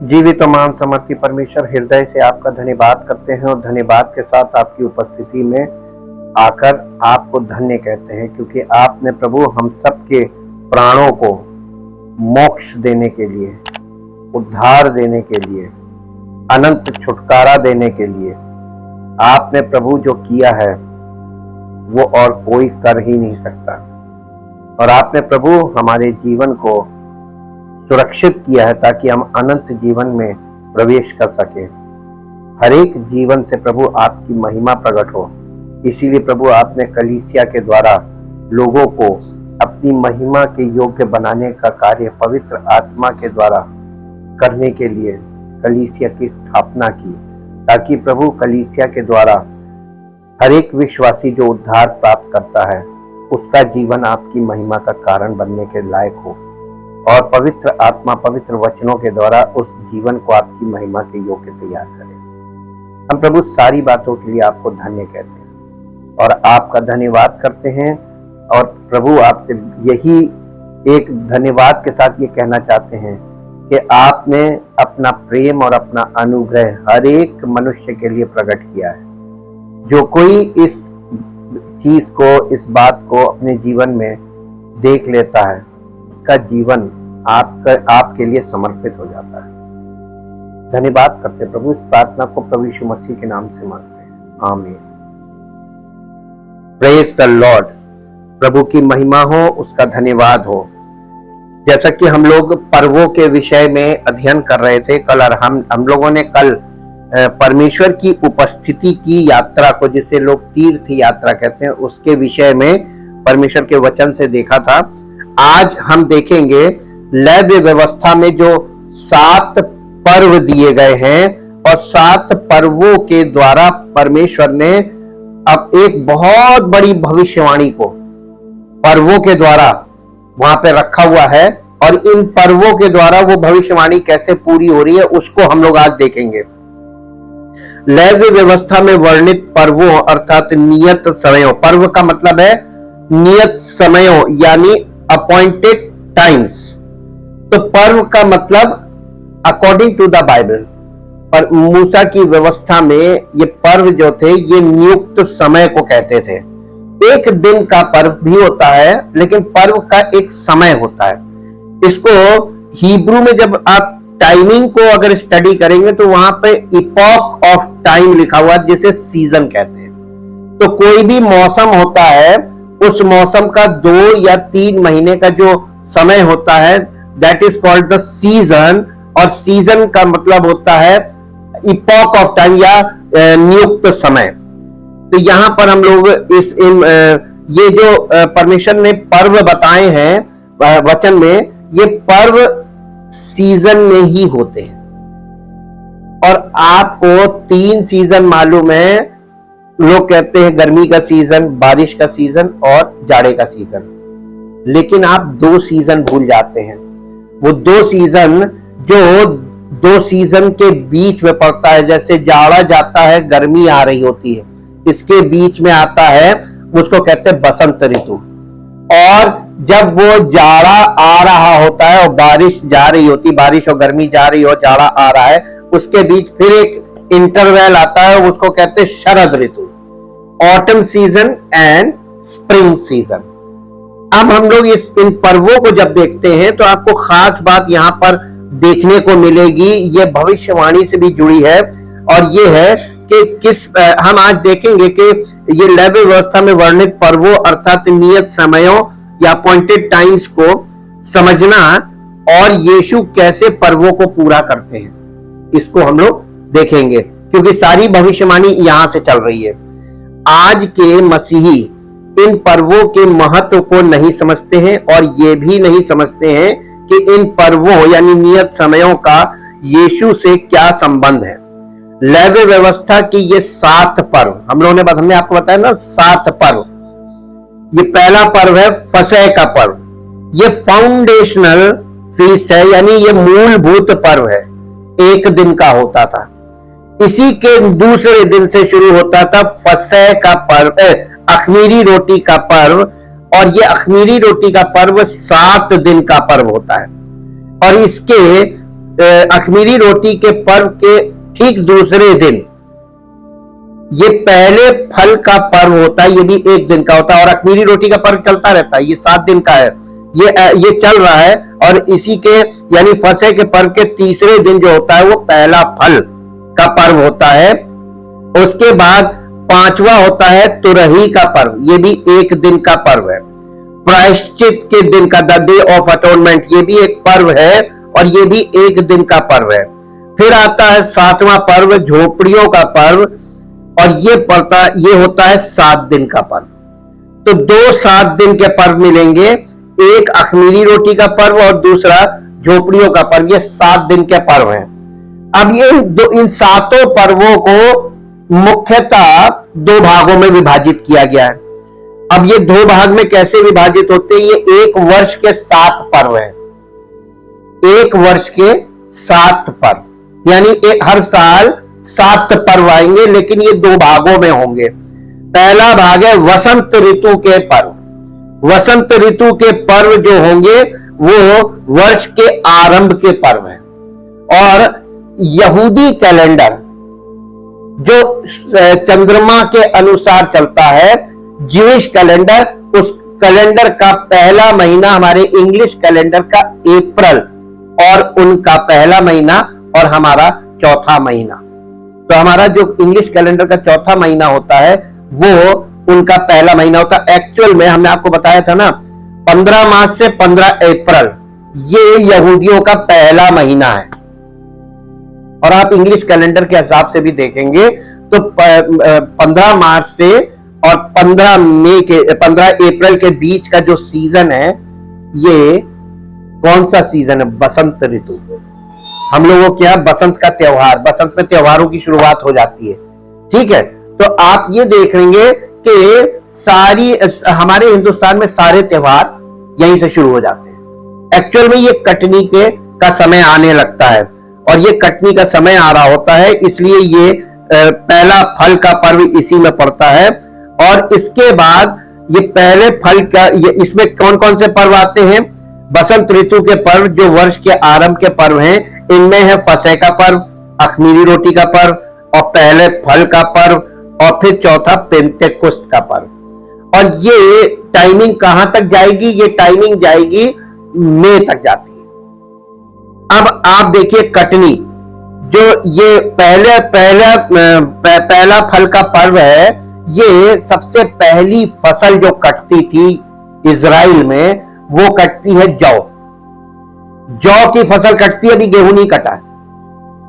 जीवित और मान समर्थी परमेश्वर, हृदय से आपका धन्यवाद करते हैं और धन्यवाद के साथ आपकी उपस्थिति में आकर आपको धन्य कहते हैं, क्योंकि आपने प्रभु हम सबके प्राणों को मोक्ष देने के लिए, उद्धार देने के लिए, अनंत छुटकारा देने के लिए आपने प्रभु जो किया है वो और कोई कर ही नहीं सकता। और आपने प्रभु हमारे जीवन को सुरक्षित किया है ताकि हम अनंत जीवन में प्रवेश कर सके। हर एक जीवन से प्रभु आपकी महिमा प्रकट हो, इसीलिए प्रभु आपने कलीसिया के द्वारा लोगों को अपनी महिमा के योग्य बनाने का कार्य पवित्र आत्मा के द्वारा करने के लिए कलीसिया की स्थापना की, ताकि प्रभु कलीसिया के द्वारा हर एक विश्वासी जो उद्धार प्राप्त करता है उसका जीवन आपकी महिमा का कारण बनने के लायक हो, और पवित्र आत्मा पवित्र वचनों के द्वारा उस जीवन को आपकी महिमा के योग्य तैयार करे। हम प्रभु सारी बातों के लिए आपको धन्य कहते हैं और आपका धन्यवाद करते हैं, और प्रभु आपसे यही एक धन्यवाद के साथ ये कहना चाहते हैं कि आपने अपना प्रेम और अपना अनुग्रह हर एक मनुष्य के लिए प्रकट किया है। जो कोई इस चीज को, इस बात को अपने जीवन में देख लेता है, उसका जीवन आपके लिए समर्पित हो जाता है। धन्यवाद करते हैं प्रभु। इस प्रार्थना को प्रभु यीशु मसीह के नाम से मांगते हैं, आमीन। Praise the Lord. प्रभु की महिमा हो, उसका धन्यवाद हो। जैसा कि हम लोग पर्वों के विषय में अध्ययन कर रहे थे कल, और हम लोगों ने कल परमेश्वर की उपस्थिति की यात्रा को, जिसे लोग तीर्थ यात्रा कहते हैं, उसके विषय में परमेश्वर के वचन से देखा था। आज हम देखेंगे लेव्य व्यवस्था में जो 7 पर्व दिए गए हैं, और 7 पर्वों के द्वारा परमेश्वर ने अब एक बहुत बड़ी भविष्यवाणी को पर्वों के द्वारा वहां पे रखा हुआ है, और इन पर्वों के द्वारा वो भविष्यवाणी कैसे पूरी हो रही है उसको हम लोग आज देखेंगे। लेव्य व्यवस्था में वर्णित पर्वों अर्थात नियत समयों, पर्व का मतलब है नियत समयों यानी अपॉइंटेड टाइम्स। तो पर्व का मतलब अकॉर्डिंग टू द बाइबल, पर मूसा की व्यवस्था में ये पर्व जो थे ये नियुक्त समय को कहते थे। एक दिन का पर्व भी होता है, लेकिन पर्व का एक समय होता है। इसको हिब्रू में जब आप टाइमिंग को अगर स्टडी करेंगे तो वहां पे इपॉक ऑफ टाइम लिखा हुआ है, जिसे सीजन कहते हैं। तो कोई भी मौसम होता है, उस मौसम का 2 या 3 महीने का जो समय होता है, that is called the season. और सीजन का मतलब होता है इपॉक ऑफ टाइम या नियुक्त समय। तो यहां पर हम लोग ये जो परमेश्वर ने पर्व बताए हैं वचन में, ये पर्व सीजन में ही होते हैं। और आपको 3 सीजन मालूम है। लोग कहते हैं गर्मी का सीजन, बारिश का सीजन और जाड़े का सीजन, लेकिन आप 2 सीजन भूल जाते हैं। वो 2 सीजन जो 2 सीजन के बीच में पड़ता है, जैसे जाड़ा जाता है, गर्मी आ रही होती है, इसके बीच में आता है, उसको कहते हैं बसंत ऋतु। और जब वो जाड़ा आ रहा होता है और बारिश जा रही होती, बारिश और गर्मी जा रही हो, जाड़ा आ रहा है, उसके बीच फिर एक इंटरवल आता है, उसको कहते हैं शरद ऋतु, autumn season and spring season. अब हम लोग इन पर्वों को जब देखते हैं तो आपको खास बात यहां पर देखने को मिलेगी, ये भविष्यवाणी से भी जुड़ी है, और ये है कि हम आज देखेंगे कि ये लेव्य व्यवस्था में वर्णित पर्वों अर्थात नियत समयों या अपॉइंटेड टाइम्स को समझना, और यीशु कैसे पर्वों को पूरा करते हैं, इसको हम लोग देखेंगे, क्योंकि सारी भविष्यवाणी यहां से चल रही है। आज के मसीही इन पर्वों के महत्व को नहीं समझते हैं, और ये भी नहीं समझते हैं कि इन पर्वों यानी नियत समयों का यीशु से क्या संबंध है। लेव्य व्यवस्था की ये 7 पर्व हमने आपको बताया ना, 7 पर्व। ये पहला पर्व है फसह का पर्व। ये फाउंडेशनल फीस्ट है, यानी ये मूलभूत पर्व है, 1 दिन का होता था। इसी के दूसरे दिन से शुरू होता था फसह का पर्व, अख़मीरी रोटी का पर्व, और ये अख़मीरी रोटी का पर्व 7 दिन का पर्व होता है। और इसके अखमीरी रोटी के पर्व के ठीक दूसरे दिन ये पहले फल का पर्व होता है, ये भी एक दिन का होता है। और अखमीरी रोटी का पर्व चलता रहता है, ये 7 दिन का है, ये चल रहा है। और इसी के यानी फसह के पर्व के तीसरे दिन जो होता है वो पहला फल का पर्व होता है। उसके बाद 5वां होता है तुरही का पर्व, ये भी एक दिन का पर्व है। प्रायश्चित के दिन का द डे ऑफ अटोनमेंट, ये भी एक पर्व है और ये भी एक दिन का पर्व है। फिर आता है 7वां पर्व झोपड़ियों का पर्व, और ये होता है 7 दिन का पर्व। तो 2 7 दिन के पर्व मिलेंगे, एक अखमीरी रोटी का पर्व और दूसरा झोपड़ियों का पर्व। ये 7 दिन के पर्व हैं। अब इन 7 पर्वों को मुख्यतः 2 भागों में विभाजित किया गया है। अब ये 2 भाग में कैसे विभाजित होते हैं? ये 1 वर्ष के 7 पर्व हैं, 1 वर्ष के 7 पर्व, यानी हर साल 7 पर्व आएंगे, लेकिन ये 2 भागों में होंगे। पहला भाग है वसंत ऋतु के पर्व। वसंत ऋतु के पर्व जो होंगे वो वर्ष के आरंभ के पर्व हैं। और यहूदी कैलेंडर जो चंद्रमा के अनुसार चलता है, ज्यूइश कैलेंडर, उस कैलेंडर का पहला महीना हमारे इंग्लिश कैलेंडर का अप्रैल, और उनका पहला महीना और हमारा चौथा महीना। तो हमारा जो इंग्लिश कैलेंडर का चौथा महीना होता है वो उनका पहला महीना होता है। एक्चुअल में हमने आपको बताया था ना, 15 मार्च से 15 अप्रैल ये यहूदियों का पहला महीना है। और आप इंग्लिश कैलेंडर के हिसाब से भी देखेंगे तो 15 मार्च से और 15 अप्रैल के बीच का जो सीजन है, ये कौन सा सीजन है? बसंत ऋतु। हम लोगों के यहाँ बसंत का त्योहार, बसंत में त्योहारों की शुरुआत हो जाती है, ठीक है। तो आप ये देखेंगे कि हमारे हिंदुस्तान में सारे त्योहार यहीं से शुरू हो जाते हैं। एक्चुअल में ये कटनी का समय आने लगता है, और ये कटनी का समय आ रहा होता है, इसलिए ये पहला फल का पर्व इसी में पड़ता है। और इसके बाद ये पहले फल का, इसमें कौन कौन से पर्व आते हैं? बसंत ऋतु के पर्व जो वर्ष के आरंभ के पर्व हैं, इनमें है फसह का पर्व, अखमीरी रोटी का पर्व, और पहले फल का पर्व, और फिर चौथा पेंतेकुस्त का पर्व। और ये टाइमिंग कहां तक जाएगी? ये टाइमिंग जाएगी मई तक जाती है। अब आप देखिए कटनी, जो ये पहला फल का पर्व है, ये सबसे पहली फसल जो कटती थी इजराइल में, वो कटती है जौ। जौ की फसल कटती है, अभी गेहूं नहीं कटा है।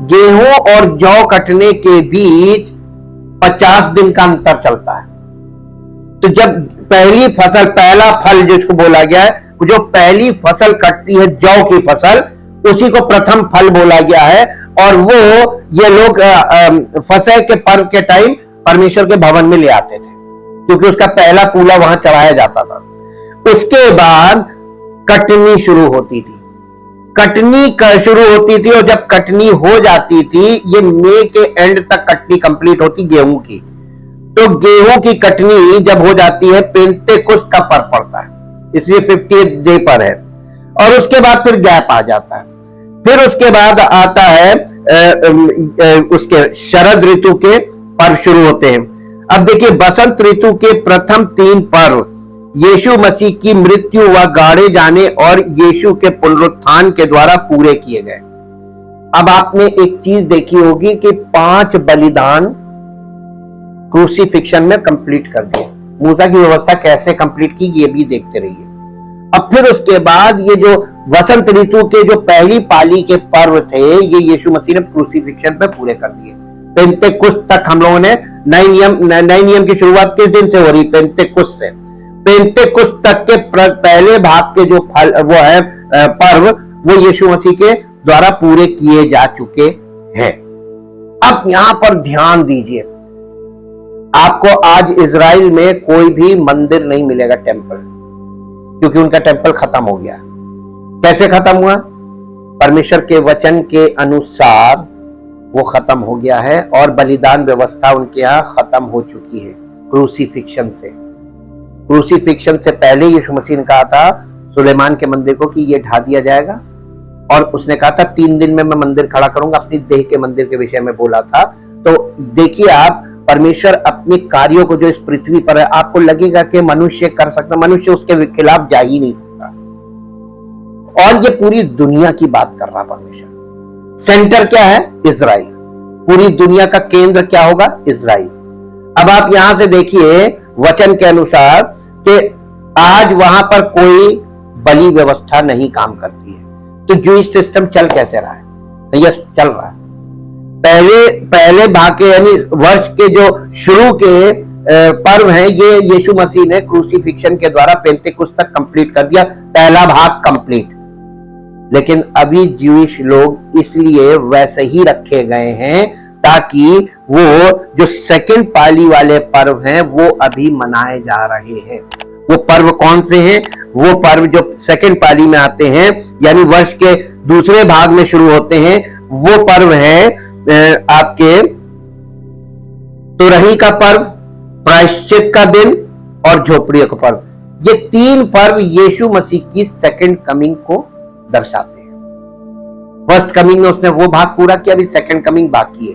गेहूं और जौ कटने के बीच 50 दिन का अंतर चलता है। तो जब पहली फसल, पहला फल जिसको बोला गया है, जो पहली फसल कटती है जौ की फसल, उसी को प्रथम फल बोला गया है। और वो ये लोग फसह के पर्व के टाइम परमेश्वर के भवन में ले आते थे, क्योंकि उसका पहला कूला वहां चढ़ाया जाता था। उसके बाद कटनी शुरू होती थी, शुरू होती थी, और जब कटनी हो जाती थी, ये मई के एंड तक कटनी कंप्लीट होती गेहूं की। तो गेहूं की कटनी जब हो जाती है, पेंतेकुस्त का पर्व पड़ता है, इसलिए 50th डे पर है। और उसके बाद फिर गैप आ जाता है। फिर उसके बाद आता है उसके शरद ऋतु के पर्व शुरू होते हैं। अब देखिए, बसंत ऋतु के प्रथम 3 पर्व यीशु मसीह की मृत्यु व गाड़े जाने और यीशु के पुनरुत्थान के द्वारा पूरे किए गए। अब आपने एक चीज देखी होगी कि 5 बलिदान क्रूसीफिक्शन में कंप्लीट कर दिए। मूसा की व्यवस्था कैसे कंप्लीट की, ये भी देखते रहिए। अब फिर उसके बाद ये जो वसंत ऋतु के जो पहली पाली के पर्व थे, ये यीशु मसीह ने क्रूसीफिक्शन पे पूरे कर दिए। पेंतेकुस्त तक हम लोगों ने नए नियम की शुरुआत किस दिन से हो रही? पेंतेकुस्त से। पेंतेकुस्त तक के पहले भाग के जो फल वो है पर्व, वो यीशु मसीह के द्वारा पूरे किए जा चुके हैं। अब यहां पर ध्यान दीजिए, आपको आज इजराइल में कोई भी मंदिर नहीं मिलेगा, टेंपल, क्योंकि उनका टेंपल खत्म हो गया। कैसे खत्म हुआ? परमेश्वर के वचन के अनुसार वो खत्म हो गया है, और बलिदान व्यवस्था उनके यहां खत्म हो चुकी है क्रूसीफिक्शन से। क्रूसीफिक्शन से पहले यीशु मसीह ने कहा था सुलेमान के मंदिर को कि ये ढा दिया जाएगा, और उसने कहा था 3 दिन में मैं मंदिर खड़ा करूंगा, अपनी देह के मंदिर के विषय में बोला था। तो देखिए आप, परमेश्वर अपने कार्यों को जो इस पृथ्वी पर है, आपको लगेगा कि मनुष्य कर सकता, मनुष्य उसके खिलाफ जा ही नहीं सकता। और ये पूरी दुनिया की बात कर रहा परमेश्वर। सेंटर क्या है? इजराइल। पूरी दुनिया का केंद्र क्या होगा? इजराइल। अब आप यहां से देखिए वचन के अनुसार कि आज वहां पर कोई बलि व्यवस्था नहीं काम करती है। तो जूइश सिस्टम चल कैसे रहा है? यस, चल रहा है। पहले भाग के यानी वर्ष के जो शुरू के पर्व हैं, ये यीशु मसीह ने क्रूसिफिक्शन के द्वारा पेंतेकुस्त तक कंप्लीट कर दिया, पहला भाग कंप्लीट। लेकिन अभी जूइश लोग इसलिए वैसे ही रखे गए हैं ताकि वो जो सेकंड पाली वाले पर्व हैं वो अभी मनाए जा रहे हैं। वो पर्व कौन से हैं? वो पर्व जो सेकंड पाली में आते हैं, यानी वर्ष के दूसरे भाग में शुरू होते हैं, वो पर्व है आपके तुरही का पर्व, प्रायश्चित का दिन और झोपड़ियों का पर्व। ये 3 पर्व यीशु मसीह की सेकंड कमिंग को दर्शाते हैं। फर्स्ट कमिंग में उसने वो भाग पूरा किया, अभी सेकंड कमिंग बाकी है।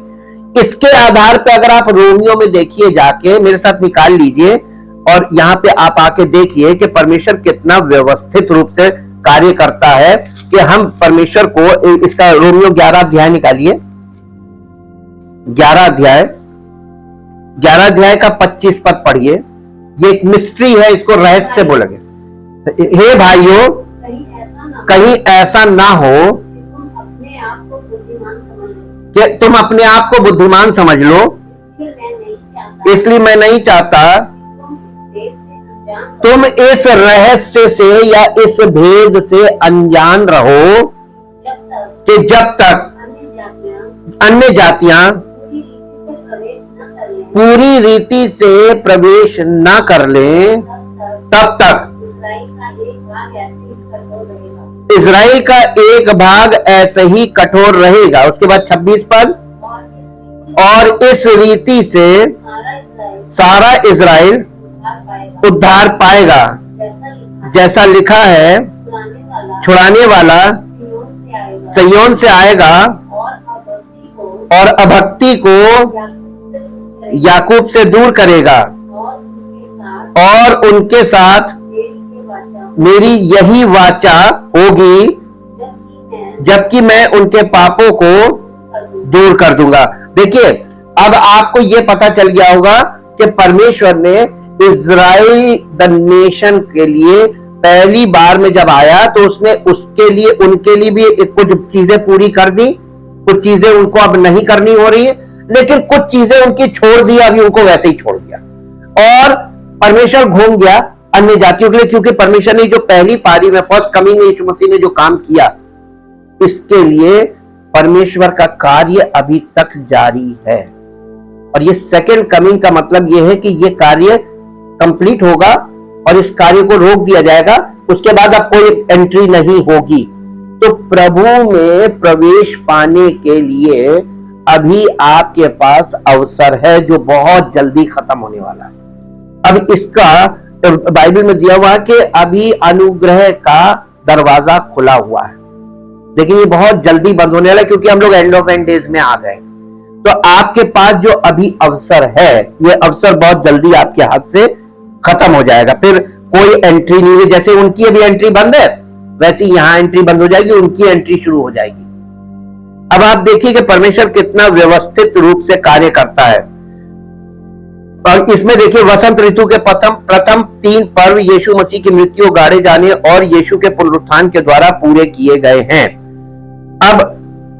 इसके आधार पे अगर आप रोमियो में देखिए, जाके मेरे साथ निकाल लीजिए और यहां पे आप आके देखिए कि परमेश्वर कितना व्यवस्थित रूप से कार्य करता है कि हम परमेश्वर को, इसका रोमियो 11 अध्याय निकालिए, 11 अध्याय का 25 पद पढ़िए। ये एक मिस्ट्री है, इसको रहस्य बोलेंगे। हे भाइयों, कहीं ऐसा ना हो कि तुम अपने आप को बुद्धिमान समझ लो, इसलिए मैं नहीं चाहता तुम इस रहस्य से या इस भेद से अनजान रहो कि जब तक अन्य जातियां पूरी रीति से प्रवेश न कर लें, तब तक इजराइल का एक भाग ऐसे ही कठोर रहेगा। उसके बाद 26 पद, और इस रीति से सारा इजराइल उद्धार पाएगा, जैसा लिखा है, छुड़ाने वाला सिय्योन से आएगा और अभक्ति को याकूब से दूर करेगा, और उनके साथ मेरी यही वाचा होगी, जबकि मैं उनके पापों को दूर कर दूंगा। देखिए, अब आपको यह पता चल गया होगा कि परमेश्वर ने इजराइल द नेशन के लिए पहली बार में जब आया तो उसने उसके लिए, उनके लिए भी कुछ चीजें पूरी कर दी, कुछ चीजें उनको अब नहीं करनी हो रही है, लेकिन कुछ चीजें उनकी छोड़ दी, अभी उनको वैसे ही छोड़ दिया। और परमेश्वर घूम गया अन्य जातियों के लिए, क्योंकि परमेश्वर ने जो पहली पारी में, फर्स्ट कमिंग में यीशु मसीह ने जो काम किया, इसके लिए परमेश्वर का कार्य अभी तक जारी है। और ये सेकंड कमिंग का मतलब यह है कि ये कार्य कंप्लीट होगा और इस कार्य को रोक दिया जाएगा, उसके बाद अब कोई एंट्री नहीं होगी। तो प्रभु में प्रवेश पाने के लिए अभी आपके पास अवसर है, जो बहुत जल्दी खत्म होने वाला है। अब इसका बाइबल में दिया हुआ है कि अभी अनुग्रह का दरवाजा खुला हुआ है, लेकिन ये बहुत जल्दी बंद होने वाला है, क्योंकि हम लोग एंड ऑफ एंड डेज में आ गए। तो आपके पास जो अभी अवसर है, ये अवसर बहुत जल्दी आपके हाथ से खत्म हो जाएगा, फिर कोई एंट्री नहीं है। जैसे उनकी अभी एंट्री बंद है, वैसे यहां एंट्री बंद हो जाएगी, उनकी एंट्री शुरू हो जाएगी। अब आप देखिए कि परमेश्वर कितना व्यवस्थित रूप से कार्य करता है। और इसमें देखिए, वसंत ऋतु के प्रथम 3 पर्व यीशु मसीह की मृत्यु, गाड़े जाने और यीशु के पुनरुत्थान के द्वारा पूरे किए गए हैं। अब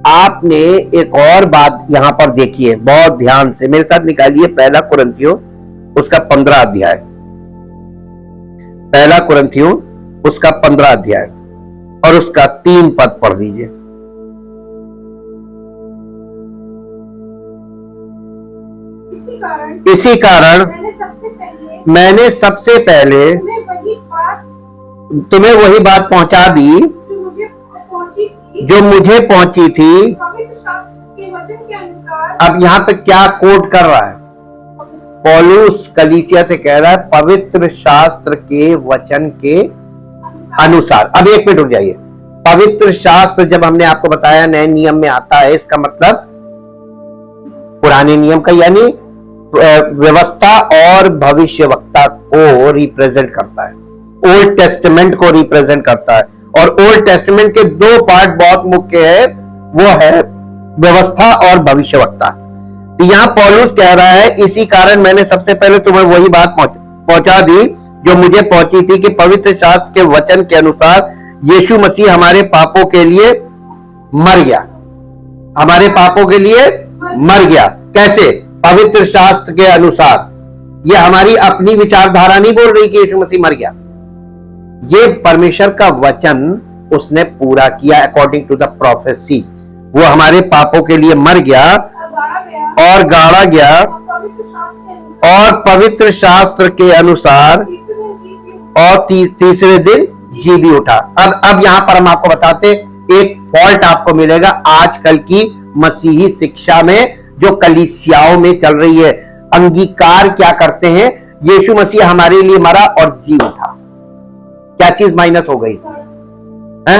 आपने एक और बात यहां पर देखिए, बहुत ध्यान से मेरे साथ निकालिए, पहला कुरिन्थियों उसका 15 अध्याय, पहला कुरिन्थियों उसका 15 अध्याय और उसका 3 पद पढ़ दीजिए। इसी कारण मैंने सबसे पहले तुम्हें वही बात पहुंचा दी जो मुझे पहुंची थी। अब यहाँ पे क्या कोट कर रहा है? पौलुस कलीसिया से कह रहा है पवित्र शास्त्र के वचन के अनुसार। अब 1 मिनट रुक जाइए। पवित्र शास्त्र जब हमने आपको बताया नए नियम में आता है, इसका मतलब पुराने नियम का यानी व्यवस्था और भविष्यवक्ता को रिप्रेजेंट करता है, ओल्ड टेस्टामेंट को रिप्रेजेंट करता है। और ओल्ड टेस्टामेंट के दो पार्ट बहुत मुख्य है, वो है व्यवस्था और भविष्यवक्ता। तो यहां पौलुस कह रहा है, इसी कारण मैंने सबसे पहले तुम्हें वही बात पहुंचा दी जो मुझे पहुंची थी कि पवित्र शास्त्र के वचन के अनुसार यीशु मसीह हमारे पापों के लिए मर गया, हमारे पापों के लिए मर गया। कैसे? पवित्र शास्त्र के अनुसार। ये हमारी अपनी विचारधारा नहीं बोल रही कि यीशु मसीह मर गया, ये परमेश्वर का वचन उसने पूरा किया अकॉर्डिंग टू द प्रोफेसी। वो हमारे पापों के लिए मर गया और गाड़ा गया और पवित्र शास्त्र के अनुसार और तीसरे दिन जी भी उठा। अब यहां पर हम आपको बताते, एक फॉल्ट आपको मिलेगा आजकल की मसीही शिक्षा में जो कलीसियाओं में चल रही है। अंगीकार क्या करते हैं? यीशु मसीह हमारे लिए मरा और जी उठा। क्या चीज माइनस हो गई है?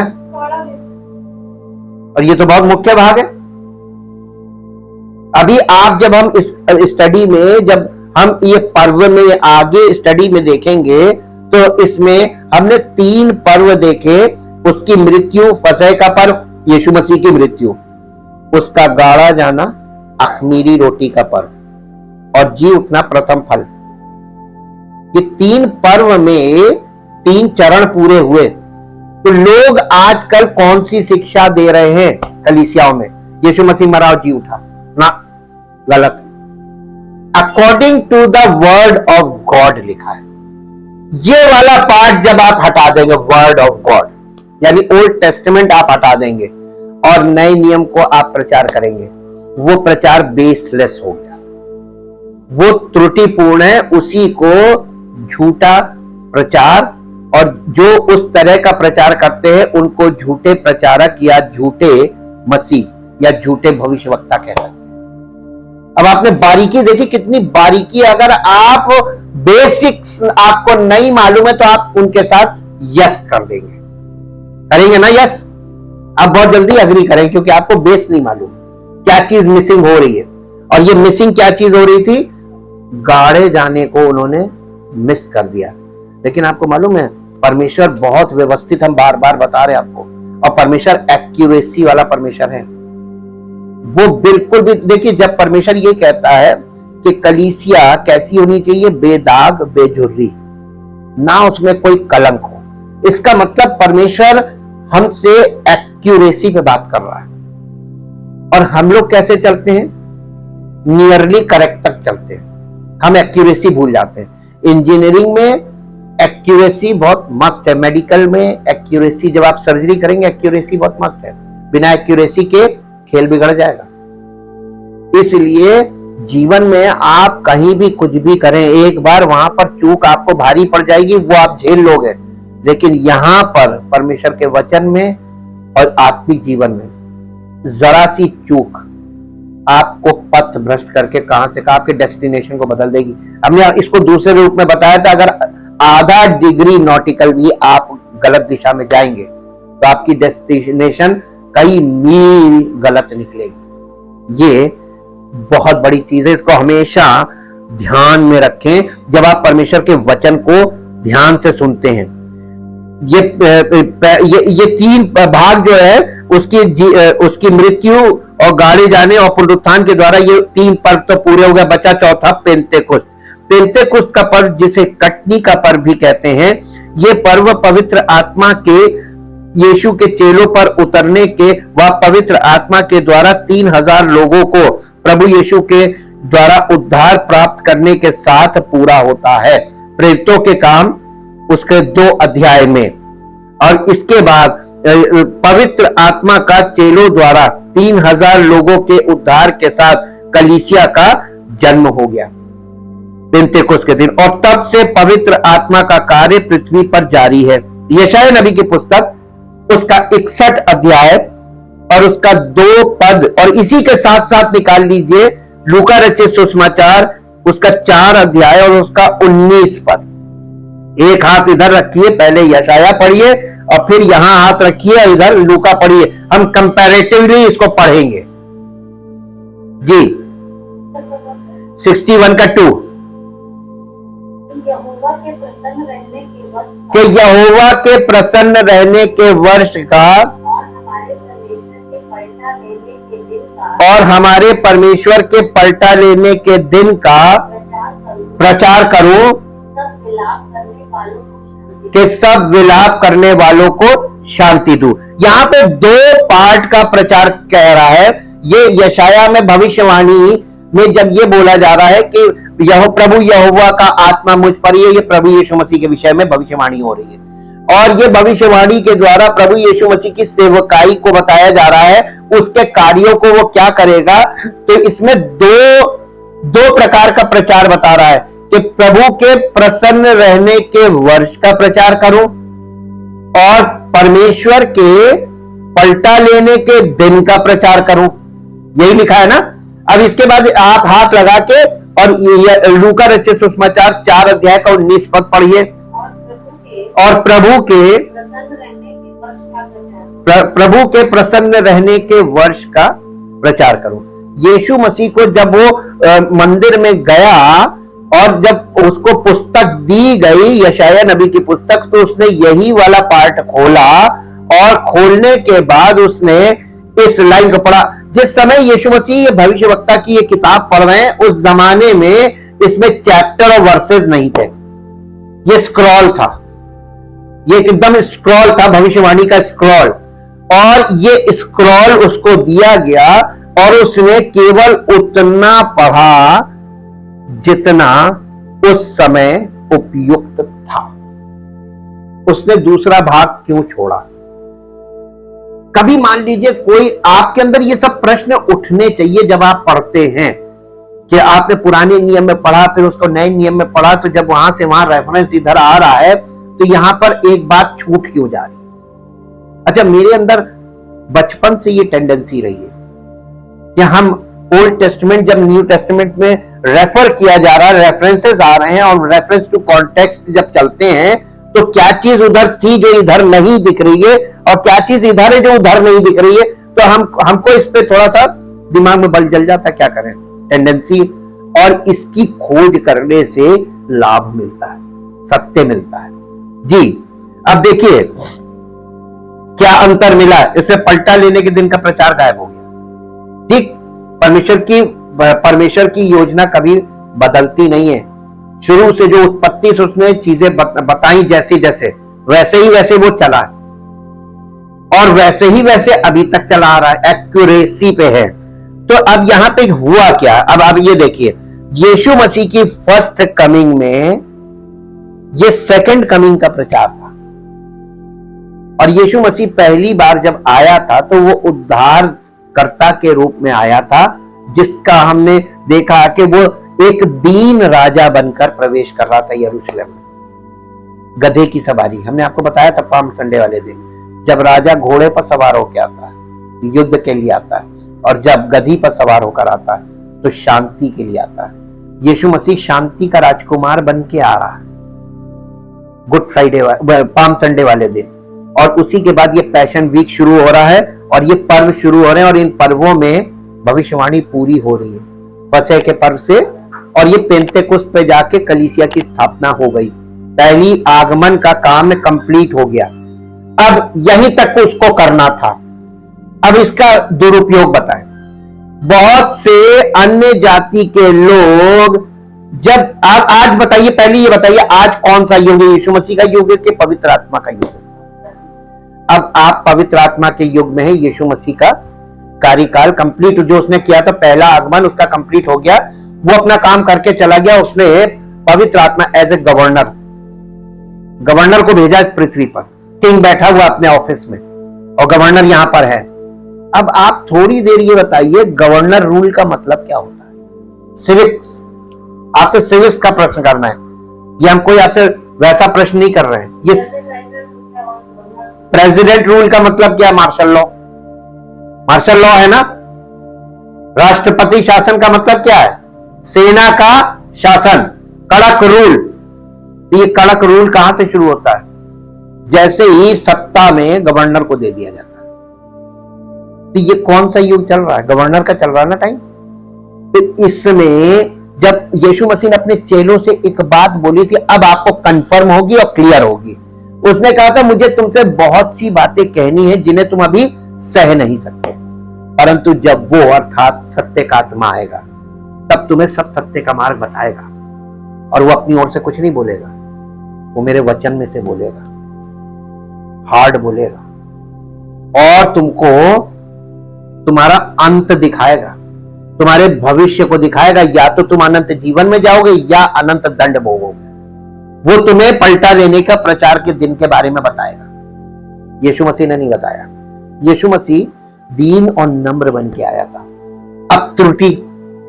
और ये तो बहुत मुख्य भाग है। अभी आप जब हम इस स्टडी में, जब हम ये पर्व में आगे स्टडी में देखेंगे तो इसमें हमने 3 पर्व देखे, उसकी मृत्यु, फसह का पर्व यीशु मसीह की मृत्यु, उसका गाड़ा जाना अख़मीरी रोटी का पर्व और जी उठना प्रथम फल। ये 3 पर्व में 3 चरण पूरे हुए। तो लोग आजकल कौन सी शिक्षा दे रहे हैं कलीसियाओं में? यीशु मसीह मरा और जी उठा ना, गलत। According to the word of God लिखा है। ये वाला पार्ट जब आप हटा देंगे, वर्ड ऑफ गॉड यानी ओल्ड टेस्टामेंट आप हटा देंगे और नए नियम को आप प्रचार करेंगे, वो प्रचार बेसलेस हो गया, वो त्रुटिपूर्ण है। उसी को झूठा प्रचार, और जो उस तरह का प्रचार करते हैं उनको झूठे प्रचारक या झूठे मसीह या झूठे भविष्यवक्ता कहते हैं। अब आपने बारीकी देखी, कितनी बारीकी। अगर आप बेसिक्स आपको नहीं मालूम है तो आप उनके साथ यस कर देंगे, करेंगे ना यस? आप बहुत जल्दी अग्री करेंगे क्योंकि आपको बेस नहीं मालूम क्या चीज मिसिंग हो रही है। और ये मिसिंग क्या चीज हो रही थी? गाड़े जाने को उन्होंने मिस कर दिया। लेकिन आपको मालूम है परमेश्वर बहुत व्यवस्थित, हम बार बार बता रहे हैं आपको, और परमेश्वर एक्यूरेसी वाला परमेश्वर है। वो बिल्कुल भी, देखिए जब परमेश्वर ये कहता है कि कलीसिया कैसी होनी चाहिए, बेदाग बेझुर्री, ना उसमें कोई कलंक हो, इसका मतलब परमेश्वर हमसे एक्यूरेसी पे बात कर रहा है। और हम लोग कैसे चलते हैं? नियरली करेक्ट तक चलते हैं, हम एक्यूरेसी भूल जाते हैं। इंजीनियरिंग में एक्यूरेसी बहुत मस्ट है, मेडिकल में एक्यूरेसी, जब आप सर्जरी करेंगे एक्यूरेसी बहुत मस्ट है, बिना एक्यूरेसी के खेल बिगड़ जाएगा। इसलिए जीवन में आप कहीं भी कुछ भी करें, एक बार वहां पर चूक आपको भारी पड़ जाएगी, वो आप झेल लोगे। लेकिन यहां पर परमेश्वर के वचन में और आत्मिक जीवन में जरा सी चूक आपको पथ भ्रष्ट करके कहां से कहां आपके डेस्टिनेशन को बदल देगी। हमने इसको दूसरे रूप में बताया था, अगर आधा डिग्री नॉटिकल भी आप गलत दिशा में जाएंगे तो आपकी डेस्टिनेशन कई मील गलत निकलेगी। ये बहुत बड़ी चीज है, इसको हमेशा ध्यान में रखें जब आप परमेश्वर के वचन को ध्यान से सुनते हैं। ये 3 भाग जो है उसकी मृत्यु और गाड़े जाने और पुनरुत्थान के द्वारा ये 3 पर्व तो पूरे हो गए। बचा चौथा पेंतेकुस्त। पेंतेकुस्त का पर्व जिसे कटनी का पर्व भी कहते हैं, ये पर्व पवित्र आत्मा के यीशु के चेलों पर उतरने के व पवित्र आत्मा के द्वारा 3000 लोगों को प्रभु यीशु के द्वारा उद्धार प्राप्त करने के साथ पूरा होता है। प्रेरितों के काम उसके 2 अध्याय में। और इसके बाद पवित्र आत्मा का चेलों द्वारा 3000 लोगों के उद्धार के साथ कलीसिया का जन्म हो गया पेंतेकुस्त के दिन। और तब से पवित्र आत्मा का कार्य पृथ्वी पर जारी है। यशायाह नबी की पुस्तक उसका 61 अध्याय और उसका 2 पद, और इसी के साथ साथ निकाल लीजिए लूका रचित सुसमाचार उसका 4 अध्याय और उसका 19 पद। एक हाथ इधर रखिए, पहले यशाया पढ़िए और फिर यहां हाथ रखिए, इधर लूका पढ़िए। हम कंपैरेटिवली इसको पढ़ेंगे जी। 61 का 2 यहोवा के प्रसन्न रहने के वर्ष कि यहोवा के प्रसन्न रहने के वर्ष का और हमारे परमेश्वर के पलटा लेने के दिन का प्रचार करूं कि सब विलाप करने वालों को शांति दूं। यहाँ पे दो पार्ट का प्रचार कह रहा है। ये यशाया में भविष्यवाणी में जब ये बोला जा रहा है कि यह प्रभु यहोवा का आत्मा मुझ पर ये प्रभु यीशु मसीह के विषय में भविष्यवाणी हो रही है, और ये भविष्यवाणी के द्वारा प्रभु यीशु मसीह की सेवकाई को बताया जा रहा है, उसके कार्यों को वो क्या करेगा। तो इसमें दो प्रकार का प्रचार बता रहा है कि प्रभु के प्रसन्न रहने के वर्ष का प्रचार करो और परमेश्वर के पलटा लेने के दिन का प्रचार करो। यही लिखा है ना। अब इसके बाद आप हाथ लगा के और लूका रचित सुसमाचार 4 अध्याय का 19 पद पढ़िए। और प्रभु के प्रसन्न रहने के वर्ष का प्रचार करो। यीशु मसीह को जब वो मंदिर में गया और जब उसको पुस्तक दी गई, यशाया नबी की पुस्तक, तो उसने यही वाला पार्ट खोला और खोलने के बाद उसने इस लाइन को पढ़ा। जिस समय यीशु मसीह ये भविष्यवक्ता की ये किताब पढ़ रहे हैं, उस जमाने में इसमें चैप्टर और वर्सेस नहीं थे, ये स्क्रॉल था, ये एकदम स्क्रॉल था, भविष्यवाणी का स्क्रॉल। और ये स्क्रॉल उसको दिया गया और उसने केवल उतना पढ़ा जितना उस समय उपयुक्त था। उसने दूसरा भाग क्यों छोड़ा? कभी मान लीजिए कोई आपके अंदर ये सब प्रश्न उठने चाहिए जब आप पढ़ते हैं कि आपने पुराने नियम में पढ़ा, फिर उसको नए नियम में पढ़ा, तो जब वहां से वहां रेफरेंस इधर आ रहा है तो यहां पर एक बात छूट क्यों जा रही है? अच्छा, मेरे अंदर बचपन से ये टेंडेंसी रही है कि हम ओल्ड टेस्टमेंट जब न्यू टेस्टमेंट में रेफर किया जा रहा है, रेफरेंसेस आ रहे हैं और रेफरेंस टू कॉन्टेक्स्ट जब चलते हैं तो क्या चीज उधर थी जो इधर नहीं दिख रही है और क्या चीज इधर है जो उधर नहीं दिख रही है, तो हमको इस पे थोड़ा सा दिमाग में बल जल जाता है। क्या करें, टेंडेंसी। और इसकी खोज करने से लाभ मिलता है, सत्य मिलता है जी। अब देखिए क्या अंतर मिला। इसमें पलटा लेने के दिन का प्रचार गायब हो गया। ठीक, परमेश्वर की योजना कभी बदलती नहीं है। शुरू से जो उत्पत्ति से उसने चीजें बताई जैसे जैसे वैसे ही वैसे वो चला है और वैसे ही वैसे अभी तक चला आ रहा है, एक्यूरेसी पे है। तो अब यहां पे हुआ क्या? अब ये देखिए, यीशु मसीह की फर्स्ट कमिंग में ये सेकंड कमिंग का प्रचार था। और यीशु मसीह पहली बार जब आया था तो वो उद्धारकर्ता के रूप में आया था, जिसका हमने देखा कि वो एक दीन राजा बनकर प्रवेश कर रहा था यरूशलेम में, गधे की सवारी। हमने आपको बताया था पाम संडे वाले दिन, जब राजा घोड़े पर सवार होकर आता है, युद्ध के लिए आता है, और जब गधी पर सवार होकर आता है तो शांति के लिए आता है। यीशु मसीह शांति का राजकुमार बन के आ रहा है गुड फ्राइडे, पाम संडे वाले दिन। और उसी के बाद ये पैशन वीक शुरू हो रहा है और ये पर्व शुरू हो रहे हैं और इन पर्वों में भविष्यवाणी पूरी हो रही है फसह के पर्व से। और ये पेंतेकुस्त पे जाके कलीसिया की स्थापना हो गई, पहली आगमन का काम कंप्लीट हो गया। अब यहीं तक उसको करना था। अब इसका दुरुपयोग बताएं। बहुत से अन्य जाति के लोग जब आप आज बताइए, पहले ये बताइए, आज कौन सा युग है? यीशु मसीह का युग है कि पवित्र आत्मा का युग है? अब आप पवित्र आत्मा के युग में है। यीशु मसीह का कार्यकाल कंप्लीट, जो उसने किया था पहला आगमन उसका कंप्लीट हो गया, वो अपना काम करके चला गया। उसने पवित्र आत्मा एज ए गवर्नर को भेजा इस पृथ्वी पर। किंग बैठा हुआ अपने ऑफिस में और गवर्नर यहां पर है। अब आप थोड़ी देर ये बताइए, गवर्नर रूल का मतलब क्या होता है? सिविक्स, आपसे सिविक्स का प्रश्न करना है। ये हम कोई आपसे वैसा प्रश्न नहीं कर रहे हैं। ये प्रेसिडेंट रूल का मतलब क्या है? मार्शल लॉ, मार्शल लॉ है ना। राष्ट्रपति शासन का मतलब क्या है? सेना का शासन, कड़क रूल। तो ये कड़क रूल कहां से शुरू होता है? जैसे ही सत्ता में गवर्नर को दे दिया जाता है। तो ये कौन सा युग चल रहा है? गवर्नर का चल रहा है ना टाइम। तो इसमें जब यीशु मसीह ने अपने चेलों से एक बात बोली थी, अब आपको कंफर्म होगी और क्लियर होगी। उसने कहा था, मुझे तुमसे बहुत सी बातें कहनी है जिन्हें तुम अभी सह नहीं सकते, परंतु जब वो अर्थात सत्य का आत्मा आएगा तब तुम्हें सब सत्य का मार्ग बताएगा। और वो अपनी ओर से कुछ नहीं बोलेगा, वो मेरे वचन में से बोलेगा, हार्ड बोलेगा, और तुमको तुम्हारा अंत दिखाएगा, तुम्हारे भविष्य को दिखाएगा। या तो तुम अनंत जीवन में जाओगे या अनंत दंड भोगोगे। वो तुम्हें पलटा लेने का प्रचार के दिन के बारे में बताएगा। यीशु मसीह ने नहीं बताया। यीशु मसीह दीन और नम्र बन के आया था। अब त्रुटि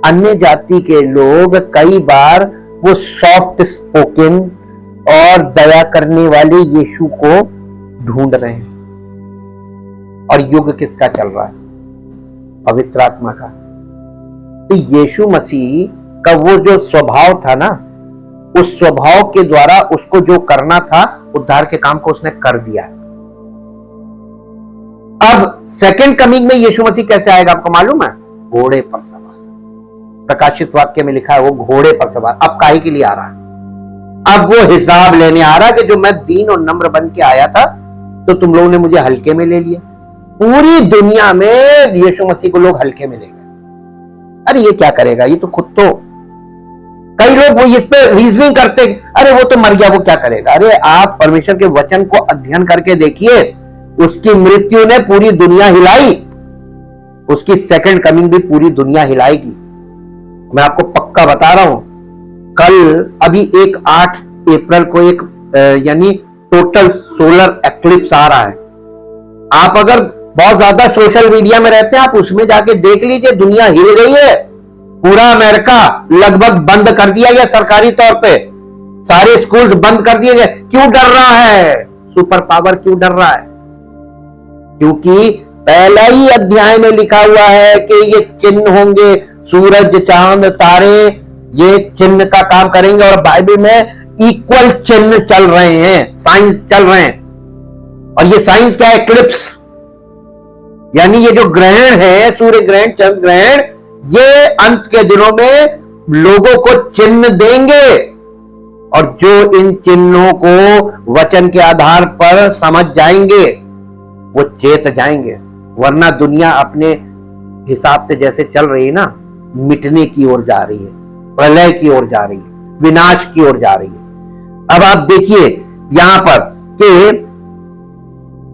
अन्य जाति के लोग कई बार वो सॉफ्ट स्पोकन और दया करने वाले यीशु को ढूंढ रहे हैं। और युग किसका चल रहा है? पवित्र आत्मा का। तो यीशु मसीह का वो जो स्वभाव था ना, उस स्वभाव के द्वारा उसको जो करना था, उद्धार के काम को उसने कर दिया। अब सेकंड कमिंग में यीशु मसीह कैसे आएगा आपको मालूम है? घोड़े पर सवार। प्रकाशित वाक्य में लिखा है वो घोड़े पर सवार। अब काहे के लिए आ रहा है? अब वो हिसाब लेने आ रहा है कि जो मैं दीन और नम्र बन के आया था तो तुम लोगों ने मुझे हल्के में ले लिया। पूरी दुनिया में यीशु मसीह को लोग हल्के में ले गए। अरे ये क्या करेगा, ये तो खुद तो, कई लोग वो इस पे रीजनिंग करते, अरे वो तो मर गया, वो क्या करेगा। अरे आप परमेश्वर के वचन को अध्ययन करके देखिए, उसकी मृत्यु ने पूरी दुनिया हिलाई, उसकी सेकंड कमिंग भी पूरी दुनिया हिलाएगी। मैं आपको पक्का बता रहा हूं। कल अभी 8 अप्रैल को एक यानी टोटल सोलर एक्लिप्स आ रहा है। आप अगर बहुत ज्यादा सोशल मीडिया में रहते हैं, आप उसमें जाके देख लीजिए, दुनिया हिल गई है। पूरा अमेरिका लगभग बंद कर दिया गया सरकारी तौर पे, सारे स्कूल्स बंद कर दिए गए। क्यों डर रहा है सुपर पावर? क्यों डर रहा है? क्योंकि पहला ही अध्याय में लिखा हुआ है कि ये चिन्ह होंगे, सूरज, चांद, तारे, ये चिन्ह का काम करेंगे। और बाइबल में इक्वल चिन्ह चल रहे हैं, साइंस चल रहे हैं। और ये साइंस क्या है? एक्लिप्स, यानी ये जो ग्रहण है, सूर्य ग्रहण, चंद्र ग्रहण, ये अंत के दिनों में लोगों को चिन्ह देंगे। और जो इन चिन्हों को वचन के आधार पर समझ जाएंगे वो चेत जाएंगे। वरना दुनिया अपने हिसाब से जैसे चल रही है ना, मिटने की ओर जा रही है, प्रलय की ओर जा रही है, विनाश की ओर जा रही है। अब आप देखिए यहां पर कि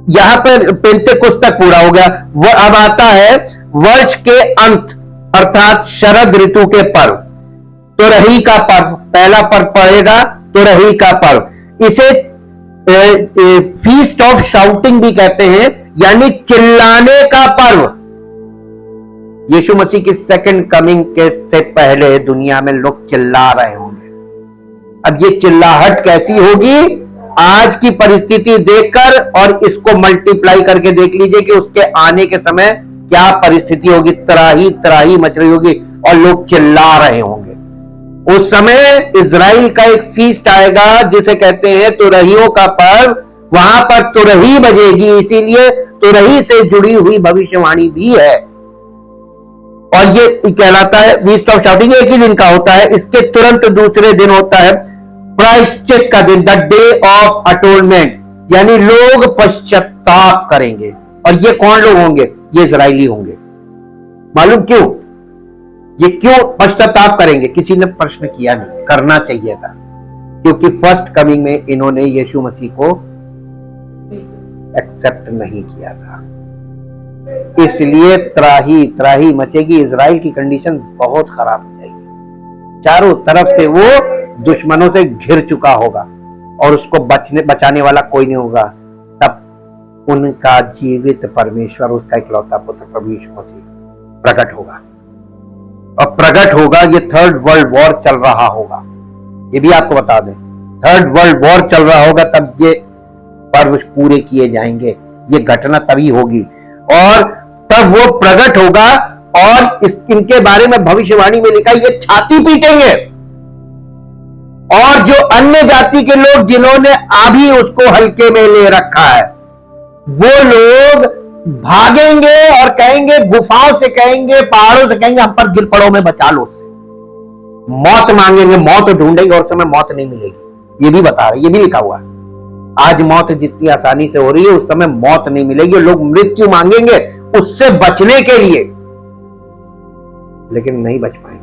यहां पर पेंतेकुस्त तक पूरा हो गया। वह अब आता है वर्ष के अंत अर्थात शरद ऋतु के पर्व, तुरही का पर्व। पहला पर्व पड़ेगा तुरही का पर्व। इसे फीस्ट ऑफ शाउटिंग भी कहते हैं, यानी चिल्लाने का पर्व। यीशु मसीह की सेकंड कमिंग के से पहले दुनिया में लोग चिल्ला रहे होंगे। अब ये चिल्लाहट कैसी होगी? आज की परिस्थिति देखकर और इसको मल्टीप्लाई करके देख लीजिए कि उसके आने के समय क्या परिस्थिति होगी। त्राही त्राही मच रही होगी और लोग चिल्ला रहे होंगे। उस समय इजराइल का एक फीस्ट आएगा जिसे कहते हैं तुरहियों का पर्व। वहां पर तुरही बजेगी, इसीलिए तुरही से जुड़ी हुई भविष्यवाणी भी है। और ये कहलाता है फीस्ट ऑफ शाउटिंग। एक ही दिन का होता है। इसके तुरंत दूसरे दिन होता है प्रायश्चित का दिन, द डे ऑफ अटोनमेंट, यानी लोग पश्चाताप करेंगे। और ये कौन लोग होंगे? ये इजरायली होंगे। मालूम क्यों? ये क्यों पश्चाताप करेंगे? किसी ने प्रश्न किया नहीं, करना चाहिए था, क्योंकि फर्स्ट कमिंग में इन्होंने यीशु मसीह को एक्सेप्ट नहीं किया था। इसलिए त्राही त्राही मचेगी। इजराइल की कंडीशन बहुत खराब हो जाएगी। चारों तरफ से वो दुश्मनों से घिर चुका होगा और उसको बचाने वाला कोई नहीं होगा। तब उनका जीवित परमेश्वर, उसका इकलौता पुत्र प्रभु यीशु मसीह प्रकट होगा। और प्रकट होगा, ये थर्ड वर्ल्ड वॉर चल रहा होगा। ये भी आपको बता दें, थर्ड वर्ल्ड वॉर चल रहा होगा, तब ये पर्व पूरे किए जाएंगे। ये घटना तभी होगी और तब वो प्रकट होगा। और इनके बारे में भविष्यवाणी में लिखा, ये छाती पीटेंगे। और जो अन्य जाति के लोग जिन्होंने अभी उसको हल्के में ले रखा है, वो लोग भागेंगे और कहेंगे, गुफाओं से कहेंगे, पहाड़ों से कहेंगे, हम पर गिर पड़ो, में बचा लो, मौत मांगेंगे, मौत ढूंढेंगे और समय मौत नहीं मिलेगी। ये भी बता रहे, ये भी लिखा हुआ है। आज मौत जितनी आसानी से हो रही है, उस समय मौत नहीं मिलेगी। लोग मृत्यु मांगेंगे उससे बचने के लिए, लेकिन नहीं बच पाएंगे।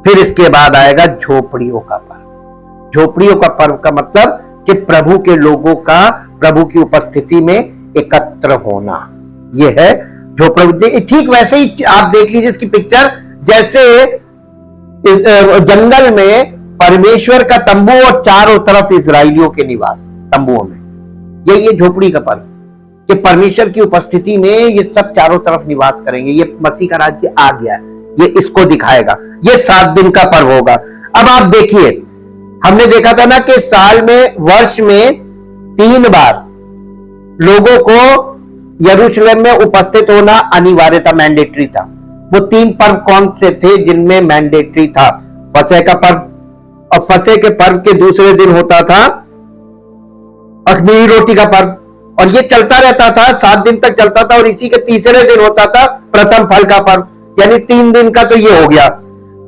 फिर इसके बाद आएगा झोपड़ियों का पर्व। झोपड़ियों का पर्व का मतलब कि प्रभु के लोगों का प्रभु की उपस्थिति में एकत्र होना, यह है झोपड़ी। ठीक वैसे ही आप देख लीजिए इसकी पिक्चर, जैसे इस जंगल में परमेश्वर का तंबू और चारों तरफ इजराइलियों के निवास तंबुओं में, ये झोपड़ी का पर्व, कि परमेश्वर की उपस्थिति में ये सब चारों तरफ निवास करेंगे। ये मसीह का राज्य आ गया, ये इसको दिखाएगा। ये 7 दिन का पर्व होगा। अब आप देखिए, हमने देखा था ना कि साल में, वर्ष में 3 बार लोगों को यरूशलेम में उपस्थित होना अनिवार्य था, मैंडेटरी था। वो 3 पर्व कौन से थे जिनमें मैंडेटरी था? फसह का पर्व, और फसह के पर्व के दूसरे दिन होता था अख़मीरी रोटी का पर्व, और ये चलता रहता था, 7 दिन तक चलता था। और इसी के तीसरे दिन होता था प्रथम फल का पर्व, यानी 3 दिन का तो ये हो गया,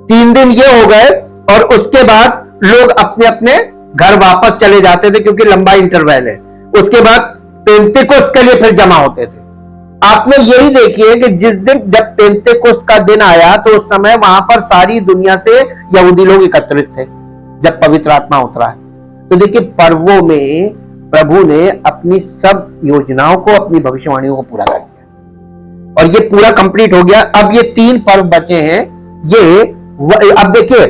3 दिन ये हो गए। और उसके बाद लोग अपने अपने घर वापस चले जाते थे, क्योंकि लंबा इंटरवल है। उसके बाद पेंतेकोस्त के लिए फिर जमा होते थे। आपने यही देखिए कि जिस दिन जब पेंतेकोस्त का दिन आया, तो उस समय वहां पर सारी दुनिया से यहूदी लोग एकत्रित थे, जब पवित्र आत्मा उतरा है। तो देखिए, पर्वों में प्रभु ने अपनी सब योजनाओं को, अपनी भविष्यवाणियों को पूरा कर दिया, और ये पूरा कंप्लीट हो गया। अब ये 3 पर्व बचे हैं। ये अब देखिए,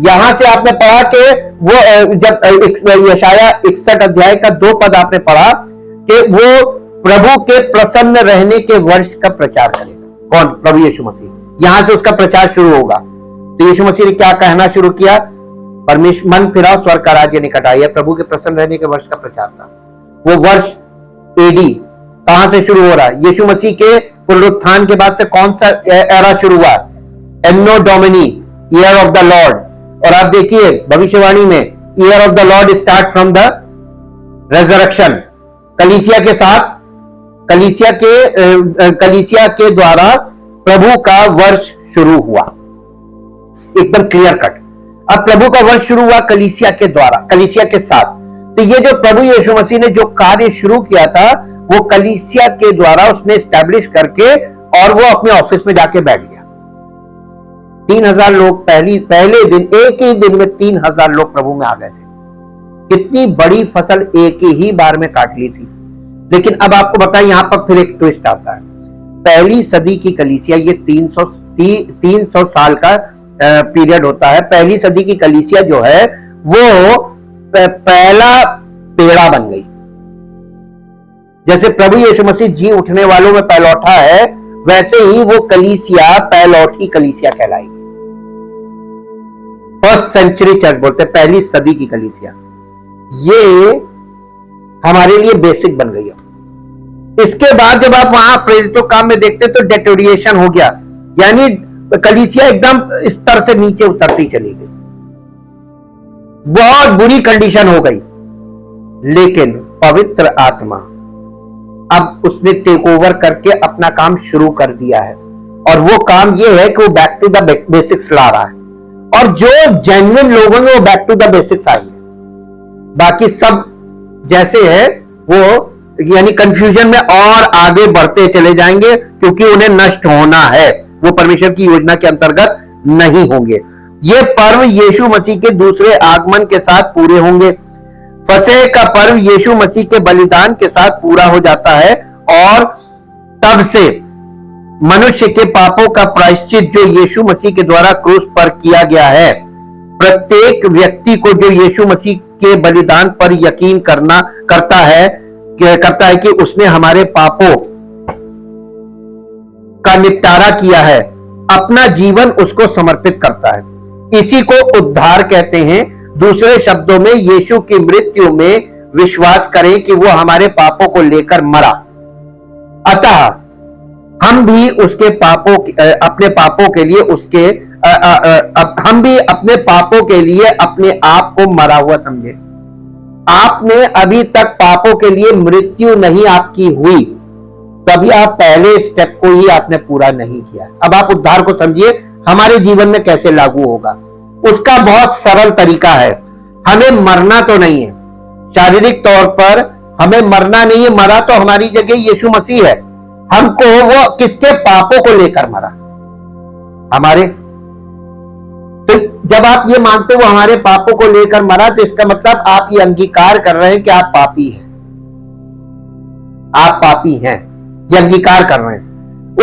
यहां से आपने पढ़ा कि वो जब यशाया 61 अध्याय का 2 पद आपने पढ़ा कि वो प्रभु के प्रसन्न रहने के वर्ष का प्रचार करेगा। कौन? प्रभु यीशु मसीह। यहां से उसका प्रचार शुरू होगा। तो यीशु मसीह ने क्या कहना शुरू किया? परमेश्वर, मन फिराओ, स्वर्ग का राज्य निकट आई है। प्रभु के प्रसन्न रहने के वर्ष का प्रचार था। वो वर्ष एडी कहां से शुरू हो रहा है? यीशु मसीह के पुनरुत्थान के बाद से कौन सा एरा शुरू हुआ? Anno domini, year of the lord. और आप देखिए भविष्यवाणी में, year of the lord start from the resurrection. कलीसिया के साथ, कलीसिया के द्वारा प्रभु का वर्ष शुरू हुआ, एकदम क्लियर कट। अब प्रभु का वर्ष शुरू हुआ कलीसिया के द्वारा, कलीसिया के साथ। तो ये जो प्रभु यीशु मसीह ने जो कार्य शुरू किया था, वो कलीसिया के द्वारा उसने एस्टैब्लिश करके, और वो अपने ऑफिस में जाके बैठ गया। 3000 लोग पहले दिन, एक ही दिन में 3000 लोग प्रभु में आ गए थे। कितनी बड़ी फसल एक ही बार में काट ली थी। लेकिन अब आपको बताएं, यहां पर फिर एक ट्विस्ट आता है। पहली सदी की कलीसिया, ये 300 साल का पीरियड होता है। पहली सदी की कलीसिया जो है, वो पहला पेड़ा बन गई। जैसे प्रभु यीशु मसीह जी उठने वालों में पहलौठा है, वैसे ही वो कलीसिया पहलौठी कलीसिया कहलाएगी। फर्स्ट सेंचुरी चर्च बोलते हैं, पहली सदी की कलीसिया। ये हमारे लिए बेसिक बन गई है। इसके बाद जब आप वहां प्रेरितों काम में देखते तो डेटोरिएशन हो गया, यानी कलीसिया एकदम स्तर से नीचे उतरती चली गई, बहुत बुरी कंडीशन हो गई। लेकिन पवित्र आत्मा अब उसने टेक ओवर करके अपना काम शुरू कर दिया है, और वो काम ये है कि वो बैक टू द बेसिक्स ला रहा है। और जो जेन्युइन लोग होंगे वो बैक टू द बेसिक्स आएंगे। बाकी सब जैसे है वो, यानी कंफ्यूजन में और आगे बढ़ते चले जाएंगे, क्योंकि उन्हें नष्ट होना है, वो परमेश्वर की योजना के अंतर्गत नहीं होंगे। ये पर्व यीशु मसीह के दूसरे आगमन के साथ पूरे होंगे। फसह का पर्व यीशु मसीह के बलिदान के साथ पूरा हो जाता है, और तब से मनुष्य के पापों का प्रायश्चित जो यीशु मसीह के द्वारा क्रूस पर किया गया है, प्रत्येक व्यक्ति को जो यीशु मसीह के बलिदान पर यकीन करता है कि उसने हमारे पापों का निपटारा किया है, अपना जीवन उसको समर्पित करता है। इसी को उद्धार कहते हैं। दूसरे शब्दों में, यीशु की मृत्यु में विश्वास करें कि वो हमारे पापों को लेकर मरा, अतः हम भी उसके पापों अपने पापों के लिए उसके हम भी अपने पापों के लिए अपने आप को मरा हुआ समझे। आपने अभी तक पापों के लिए मृत्यु नहीं आपकी हुई, तभी आप पहले स्टेप को ही आपने पूरा नहीं किया। अब आप उद्धार को समझिए हमारे जीवन में कैसे लागू होगा। उसका बहुत सरल तरीका है। हमें मरना तो नहीं है, शारीरिक तौर पर हमें मरना नहीं है। मरा तो हमारी जगह यीशु मसीह है। हमको वो किसके पापों को लेकर मरा? हमारे। तो जब आप ये मानते वो हमारे पापों को लेकर मरा, तो इसका मतलब आप ये अंगीकार कर रहे हैं कि आप पापी हैं। आप पापी हैं, ये अंगीकार कर रहे हैं।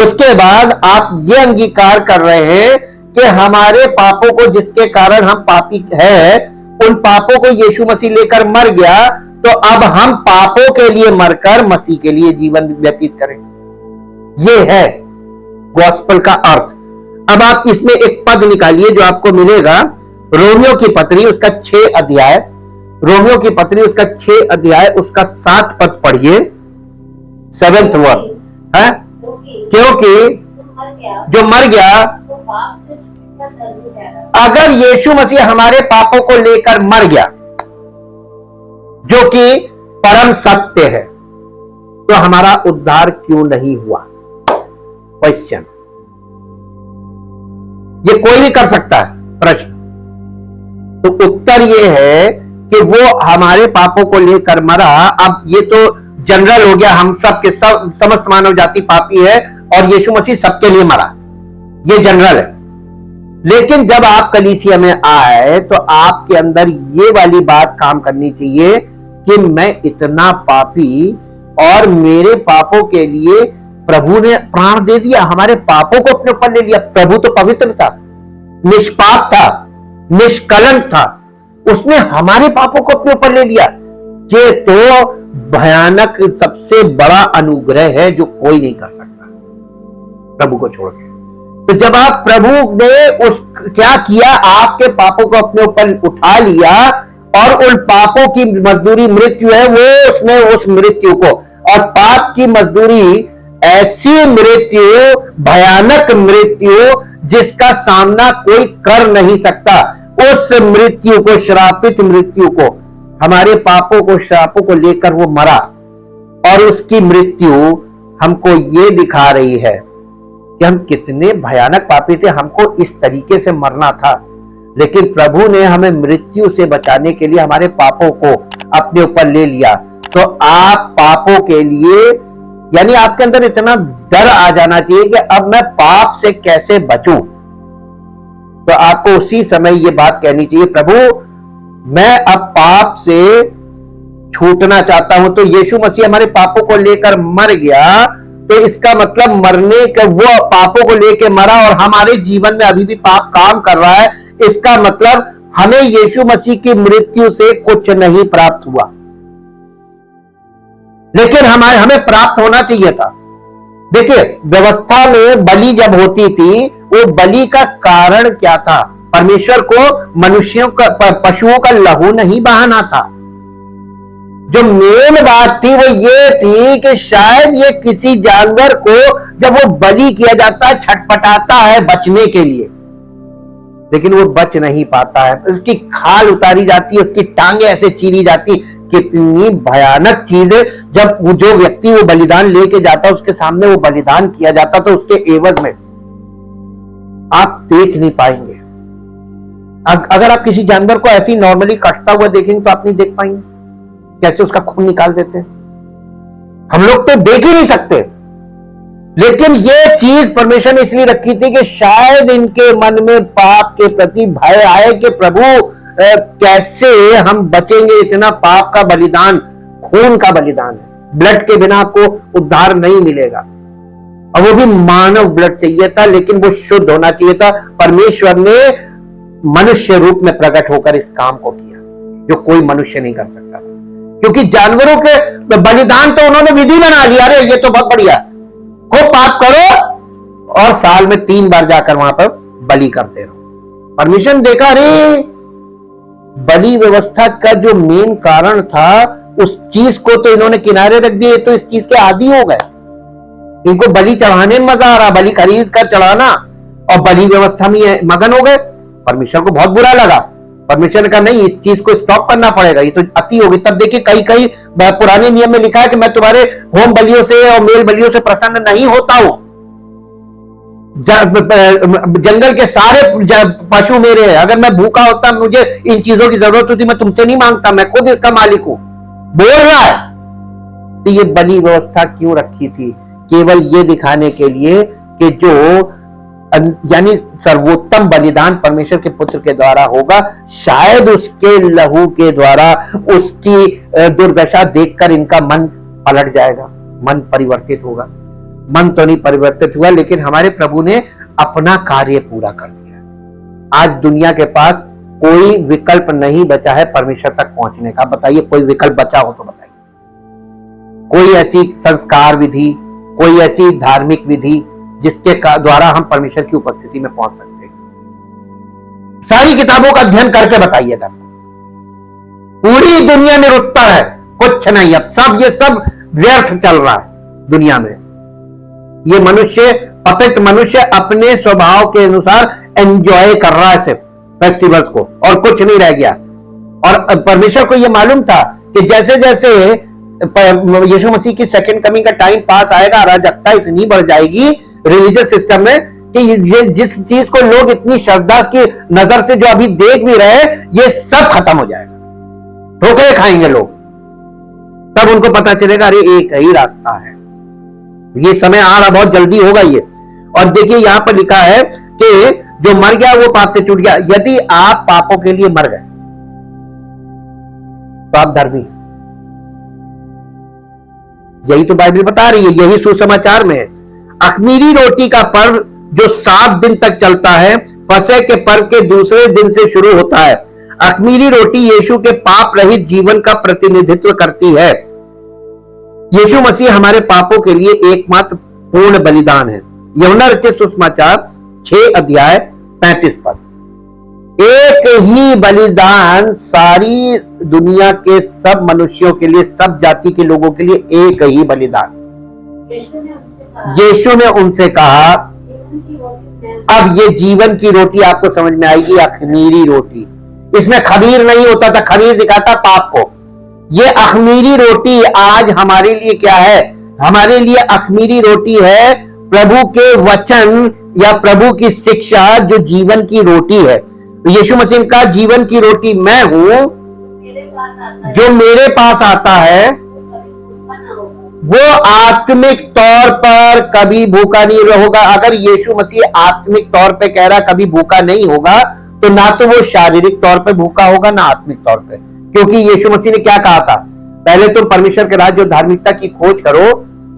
उसके बाद आप ये अंगीकार कर रहे हैं कि हमारे पापों को, जिसके कारण हम पापी हैं, उन पापों को यीशु मसीह लेकर मर गया, तो अब हम पापों के लिए मरकर मसीह के लिए जीवन व्यतीत करें। ये है गॉस्पेल का अर्थ। अब आप इसमें एक पद निकालिए जो आपको मिलेगा रोमियो की पत्री उसका 6 अध्याय, रोमियो की पत्री उसका 6 अध्याय उसका 7 पद पढ़िए, 7th वर्स है। क्योंकि जो मर गया, अगर यीशु मसीह हमारे पापों को लेकर मर गया, जो कि परम सत्य है, तो हमारा उद्धार क्यों नहीं हुआ? क्वेश्चन। ये कोई भी कर सकता है प्रश्न। तो उत्तर ये है कि वो हमारे पापों को लेकर मरा। अब ये तो जनरल हो गया, हम सब के सब समस्त मानव जाति पापी है और यीशु मसीह सबके लिए मरा, ये जनरल है। लेकिन जब आप कलीसिया में आए तो आपके अंदर ये वाली बात काम करनी चाहिए कि मैं इतना पापी और मेरे पापों के लिए प्रभु ने प्राण दे दिया, हमारे पापों को अपने ऊपर ले लिया। प्रभु तो पवित्र था, निष्पाप था, निष्कलंक था, उसने हमारे पापों को अपने ऊपर ले लिया। ये तो भयानक सबसे बड़ा अनुग्रह है जो कोई नहीं कर सकता प्रभु को छोड़ के। तो जब आप प्रभु ने क्या किया, आपके पापों को अपने ऊपर उठा लिया और उन पापों की मजदूरी मृत्यु है, वो उसने उस मृत्यु को, और पाप की मजदूरी ऐसी मृत्यु, भयानक मृत्यु जिसका सामना कोई कर नहीं सकता, उस मृत्यु को, श्रापित मृत्यु को, हमारे पापों को, श्रापों को लेकर वो मरा। और उसकी मृत्यु हमको ये दिखा रही है कि हम कितने भयानक पापी थे, हमको इस तरीके से मरना था। लेकिन प्रभु ने हमें मृत्यु से बचाने के लिए हमारे पापों को अपने ऊपर ले लिया। तो आप पापों के लिए, यानी आपके अंदर इतना डर आ जाना चाहिए कि अब मैं पाप से कैसे बचूं। तो आपको उसी समय ये बात कहनी चाहिए, प्रभु मैं अब पाप से छूटना चाहता हूं। तो यीशु मसीह हमारे पापों को लेकर मर गया, तो इसका मतलब मरने का, वो पापों को लेकर मरा और हमारे जीवन में अभी भी पाप काम कर रहा है। इसका मतलब हमें यीशु मसीह की मृत्यु से कुछ नहीं प्राप्त हुआ, लेकिन हमें प्राप्त होना चाहिए था। देखिए, व्यवस्था में बलि जब होती थी, वो बलि का कारण क्या था? परमेश्वर को मनुष्यों का, पशुओं का लहू नहीं बहाना था। जो मेन बात थी वो ये थी कि शायद ये किसी जानवर को जब वो बलि किया जाता है, छटपटाता है बचने के लिए, लेकिन वो बच नहीं पाता है। उसकी खाल उतारी जाती है, उसकी टांगे ऐसे चीरी जाती। कितनी भयानक चीज है। जब जो व्यक्ति वो बलिदान लेके जाता है, उसके सामने वो बलिदान किया जाता, तो उसके एवज में आप देख नहीं पाएंगे। अगर आप किसी जानवर को ऐसी नॉर्मली कटता हुआ देखेंगे तो आप नहीं देख पाएंगे कैसे उसका खून निकाल देते हैं। हम लोग तो देख ही नहीं सकते। लेकिन ये चीज परमेश्वर ने इसलिए रखी थी कि शायद इनके मन में पाप के प्रति भय आए कि प्रभु कैसे हम बचेंगे, इतना पाप का बलिदान, खून का बलिदान है, ब्लड के बिना आपको उद्धार नहीं मिलेगा। और वो भी मानव ब्लड चाहिए था, लेकिन वो शुद्ध होना चाहिए था। परमेश्वर ने मनुष्य रूप में प्रकट होकर इस काम को किया, जो कोई मनुष्य नहीं कर सकता था। क्योंकि जानवरों के बलिदान तो उन्होंने विधि बना लिया, अरे ये तो बहुत बढ़िया, खूब पाप करो और साल में 3 बार जाकर वहां पर बलि करते रहो। परमिशन देखा, अरे बलि व्यवस्था का जो मेन कारण था, उस चीज को तो इन्होंने किनारे रख दिया। तो इस चीज के आदी हो गए। इनको बलि चढ़ाने में मजा आ रहा, बलि खरीद कर चढ़ाना, और बलि व्यवस्था में ये मगन हो गए। परमेश्वर को बहुत बुरा लगा। परमेश्वर ने कहा नहीं, इस चीज को स्टॉप करना पड़ेगा, ये तो अति होगी। तब देखिए कई कई पुराने नियम में लिखा है कि मैं तुम्हारे होम बलियों से और मेल बलियों से प्रसन्न नहीं होता हूं। जंगल के सारे पशु मेरे हैं, अगर मैं भूखा होता, मुझे इन चीजों की जरूरत होती, मैं तुमसे नहीं मांगता, मैं खुद इसका मालिक हूं, बोल रहा है। तो ये बलि व्यवस्था क्यों रखी थी? केवल ये दिखाने के लिए कि जो यानी सर्वोत्तम बलिदान परमेश्वर के पुत्र के द्वारा होगा, शायद उसके लहू के द्वारा उसकी दुर्दशा देखकर इनका मन पलट जाएगा, मन परिवर्तित होगा। मन तो नहीं परिवर्तित हुआ, लेकिन हमारे प्रभु ने अपना कार्य पूरा कर दिया। आज दुनिया के पास कोई विकल्प नहीं बचा है परमेश्वर तक पहुंचने का। बताइए कोई विकल्प बचा हो तो बताइए। कोई ऐसी संस्कार विधि, कोई ऐसी धार्मिक विधि जिसके द्वारा हम परमेश्वर की उपस्थिति में पहुंच सकते हैं? सारी किताबों का अध्ययन करके बताइएगा। पूरी दुनिया निरुत्तर है, कुछ नहीं, अब सब ये सब व्यर्थ चल रहा है दुनिया में। ये मनुष्य, पतित मनुष्य अपने स्वभाव के अनुसार एंजॉय कर रहा है सिर्फ फेस्टिवल्स को, और कुछ नहीं रह गया। और परमेश्वर को यह मालूम था कि जैसे जैसे यीशु मसीह की सेकंड कमिंग का टाइम पास आएगा, अराजकता इतनी बढ़ जाएगी रिलीजियस सिस्टम में कि ये जिस चीज को लोग इतनी श्रद्धा की नजर से जो अभी देख भी रहे हैं, ये सब खत्म हो जाएगा, ठोकरे खाएंगे लोग। तब उनको पता चलेगा अरे एक ही रास्ता है, ये समय आ रहा, बहुत जल्दी होगा ये। और देखिए यहां पर लिखा है कि जो मर गया वो पाप से छूट गया। यदि आप पापों के लिए मर गए तो आप धर्मी, यही तो बाइबल बता रही है, यही सुसमाचार में है। अख़मीरी रोटी का पर्व जो 7 दिन तक चलता है, फसह के पर्व के दूसरे दिन से शुरू होता है। अख़मीरी रोटी यीशु के पाप रहित जीवन का प्रतिनिधित्व करती है। यीशु मसीह हमारे पापों के लिए एकमात्र पूर्ण बलिदान है। यूहन्ना रचित सुसमाचार 6 अध्याय 35 पद। एक ही बलिदान सारी दुनिया के सब मनुष्यों के लिए, सब जाति के लोगों के लिए एक ही बलिदान। यीशु ने उनसे कहा, अब ये जीवन की रोटी आपको समझ में आएगी, अख़मीरी रोटी। इसमें खमीर नहीं होता था, खमीर दिखाता पाप को। ये अख़मीरी रोटी आज हमारे लिए क्या है? हमारे लिए अख़मीरी रोटी है प्रभु के वचन या प्रभु की शिक्षा, जो जीवन की रोटी है। यीशु मसीह का जीवन की रोटी मैं हूं, जो मेरे पास आता है वो आत्मिक तौर पर कभी भूखा नहीं होगा। अगर यीशु मसीह आत्मिक तौर पे कह रहा कभी भूखा नहीं होगा, तो ना तो वो शारीरिक तौर पे भूखा होगा ना आत्मिक तौर पे, क्योंकि यीशु मसीह ने क्या कहा था? पहले तुम परमेश्वर के राज्य और धार्मिकता की खोज करो,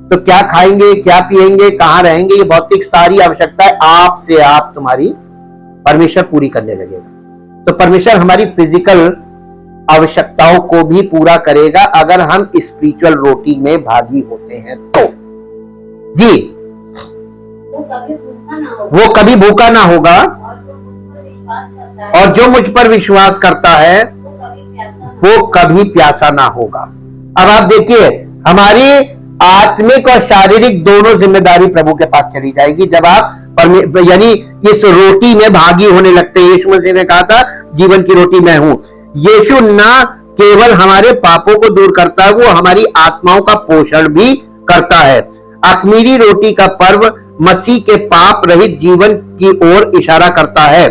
तो क्या खाएंगे, क्या पिएंगे, कहां रहेंगे, ये भौतिक सारी आवश्यकताएं आपसे आप तुम्हारी परमेश्वर पूरी करने लगेगा। तो परमेश्वर हमारी फिजिकल आवश्यकताओं को भी पूरा करेगा अगर हम स्पिरिचुअल रोटी में भागी होते हैं तो। जी, वो कभी भूखा ना होगा, और जो मुझ पर विश्वास करता है वो कभी प्यासा ना होगा। अब आप देखिए, हमारी आत्मिक और शारीरिक दोनों जिम्मेदारी प्रभु के पास चली जाएगी जब आप यानी इस रोटी में भागी होने लगते हैं। यीशु मसीह ने कहा था जीवन की रोटी मैं हूं। यीशु ना केवल हमारे पापों को दूर करता है, वो हमारी आत्माओं का पोषण भी करता है। अख़मीरी रोटी का पर्व मसीह के पाप रहित जीवन की ओर इशारा करता है।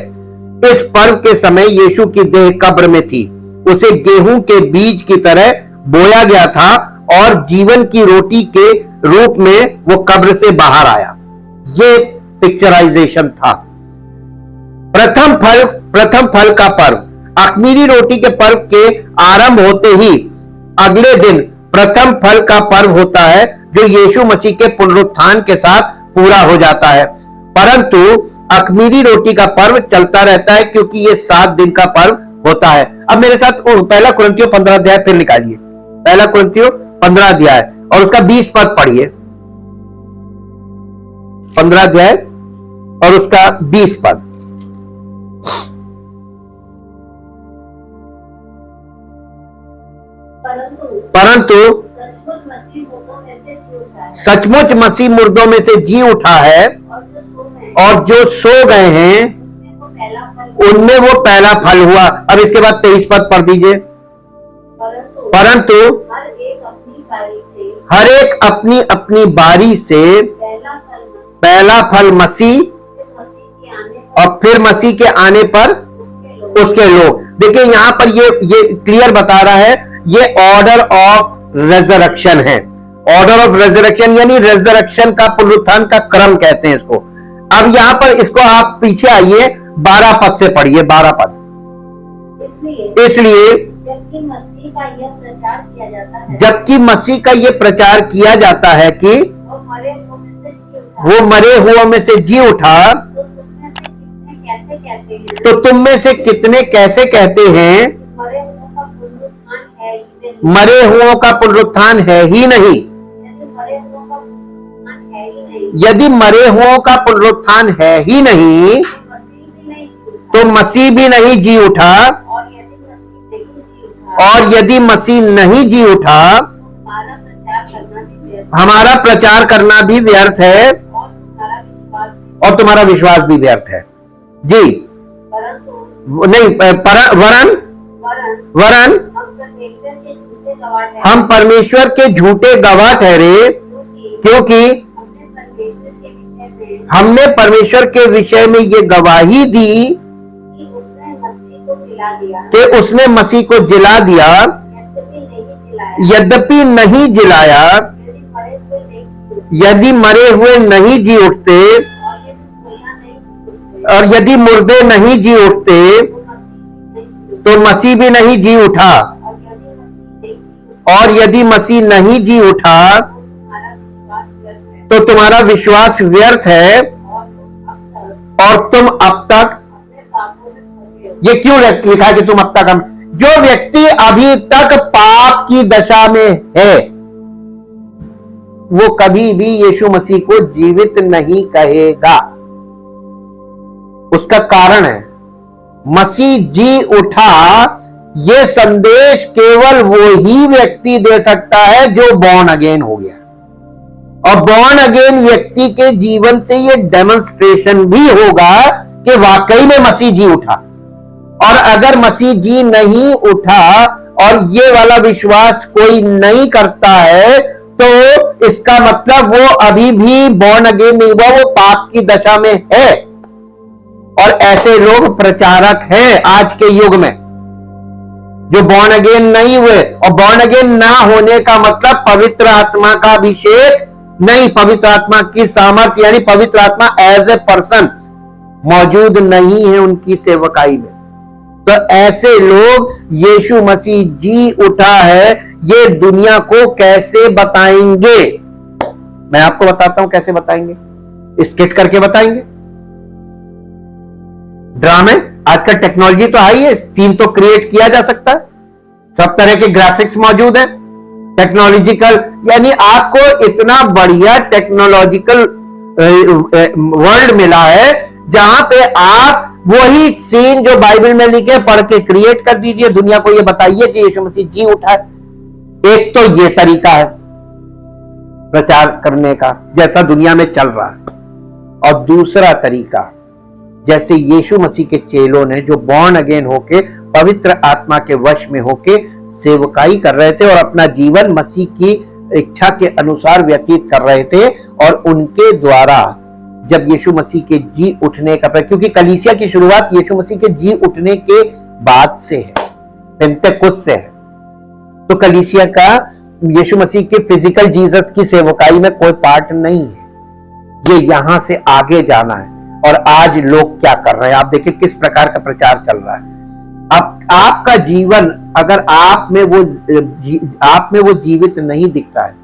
इस पर्व के समय यीशु की देह कब्र में थी, उसे गेहूं के बीज की तरह बोया गया था और जीवन की रोटी के रूप में वो कब्र से बाहर आया। ये पिक्चराइजेशन था। प्रथम फल का पर्व, अख़मीरी रोटी के पर्व के आरंभ होते ही अगले दिन प्रथम फल का पर्व होता है, जो यीशु मसीह के पुनरुत्थान के साथ पूरा हो जाता है। परंतु अख़मीरी रोटी का पर्व चलता रहता है क्योंकि ये 7 दिन का पर्व होता है। अब मेरे साथ पहला कुरिन्थियों 15 अध्याय फिर निकालिए, पहला कुरिन्थियों 15 अध्याय और उसका 20 पद पढ़िए। 15 अध्याय और उसका 20 पद। परंतु मसीह मुर्दों में से जी उठा है सचमुच मसीह मुर्दों में से जी उठा है और जो सो गए हैं, और जो सो गए हैं उनमें वो पहला फल उनमें वो पहला फल हुआ। अब इसके बाद 23 पद पढ़ दीजिए। परंतु हर एक अपनी बारी से हर एक अपनी अपनी बारी से पहला फल मसीह, पहला फल मसीह फिर मसीह के आने पर और फिर मसीह के आने पर उसके लोग। उसके लोग। देखिए यहाँ पर ये क्लियर बता रहा है, ये ऑर्डर ऑफ रेजरेक्शन है। ऑर्डर ऑफ रेजरेक्शन यानी रेजरेक्शन का, पुनरुत्थान का क्रम कहते हैं इसको। अब यहाँ पर इसको आप पीछे आइए, 12 पद से पढ़िए, 12 पद। इसलिए जबकि मसीह का यह प्रचार किया जाता है, जबकि मसीह का ये प्रचार किया जाता है कि वो मरे हुओं में से जी उठा, वो मरे हुओं में से जी उठा, तो तुम में से कितने कैसे कहते हैं तो तुम में से कितने कैसे कहते हैं मरे हुओं का पुनरुत्थान है ही नहीं। मरे हुओं का पुनरुत्थान है ही नहीं। यदि मरे हुओं का पुनरुत्थान है ही नहीं तो मसीह भी नहीं जी उठा, और यदि मसीह नहीं जी उठा हमारा प्रचार करना भी व्यर्थ है और तुम्हारा विश्वास भी व्यर्थ है। जी नहीं, वरन वरन हम परमेश्वर के झूठे गवाह ठहरे, क्योंकि हमने परमेश्वर के विषय में ये गवाही दी कि उसने मसीह को जिला दिया, यद्यपि नहीं जिलाया। यदि मरे हुए नहीं जी उठते और यदि मुर्दे नहीं जी उठते तो मसीह भी नहीं जी उठा, और यदि मसीह नहीं जी उठा तो तुम्हारा विश्वास व्यर्थ है और तुम अब तक, ये क्यों लिखा है कि तुम अब तक, हम जो व्यक्ति अभी तक पाप की दशा में है वो कभी भी यीशु मसीह को जीवित नहीं कहेगा। उसका कारण है मसीह जी उठा, ये संदेश केवल वो ही व्यक्ति दे सकता है जो बॉर्न अगेन हो गया, और बॉर्न अगेन व्यक्ति के जीवन से ये डेमोन्स्ट्रेशन भी होगा कि वाकई में मसीह जी उठा। और अगर मसीह जी नहीं उठा और ये वाला विश्वास कोई नहीं करता है तो इसका मतलब वो अभी भी बॉर्न अगेन नहीं हुआ, वो पाप की दशा में है। और ऐसे लोग प्रचारक हैं आज के युग में जो बॉर्न अगेन नहीं हुए। और बॉर्न अगेन ना होने का मतलब पवित्र आत्मा का अभिषेक नहीं, पवित्र आत्मा की सामर्थ्य यानी पवित्र आत्मा एज ए पर्सन मौजूद नहीं है उनकी सेवकाई में। तो ऐसे लोग यीशु मसीह जी उठा है ये दुनिया को कैसे बताएंगे? मैं आपको बताता हूं कैसे बताएंगे, स्किट करके बताएंगे, ड्रामे। आजकल टेक्नोलॉजी तो आई है, सीन तो क्रिएट किया जा सकता है, सब तरह के ग्राफिक्स मौजूद है, टेक्नोलॉजिकल, यानी आपको इतना बढ़िया टेक्नोलॉजिकल वर्ल्ड मिला है जहां पे आप वही सीन जो बाइबल में लिखे पढ़ के क्रिएट कर दीजिए, दुनिया को ये बताइए कि यीशु मसीह जी उठा है। एक तो ये तरीका है प्रचार करने का जैसा दुनिया में चल रहा है, और दूसरा तरीका जैसे यीशु मसीह के चेलों ने जो बॉर्न अगेन होके पवित्र आत्मा के वश में होके सेवकाई कर रहे थे और अपना जीवन मसीह की इच्छा के अनुसार व्यतीत कर रहे थे, और उनके द्वारा जब यीशु मसीह के जी उठने का, क्योंकि कलीसिया की शुरुआत यीशु मसीह के जी उठने के बाद से है, पेंतेकुस्त से है, तो कलीसिया का यीशु मसीह के फिजिकल जीसस की सेवकाई में कोई पार्ट नहीं है, ये यहां से आगे जाना है। और आज लोग क्या कर रहे हैं आप देखिए, किस प्रकार का प्रचार चल रहा है। अब आपका जीवन अगर आप में वो जीवित नहीं दिखता है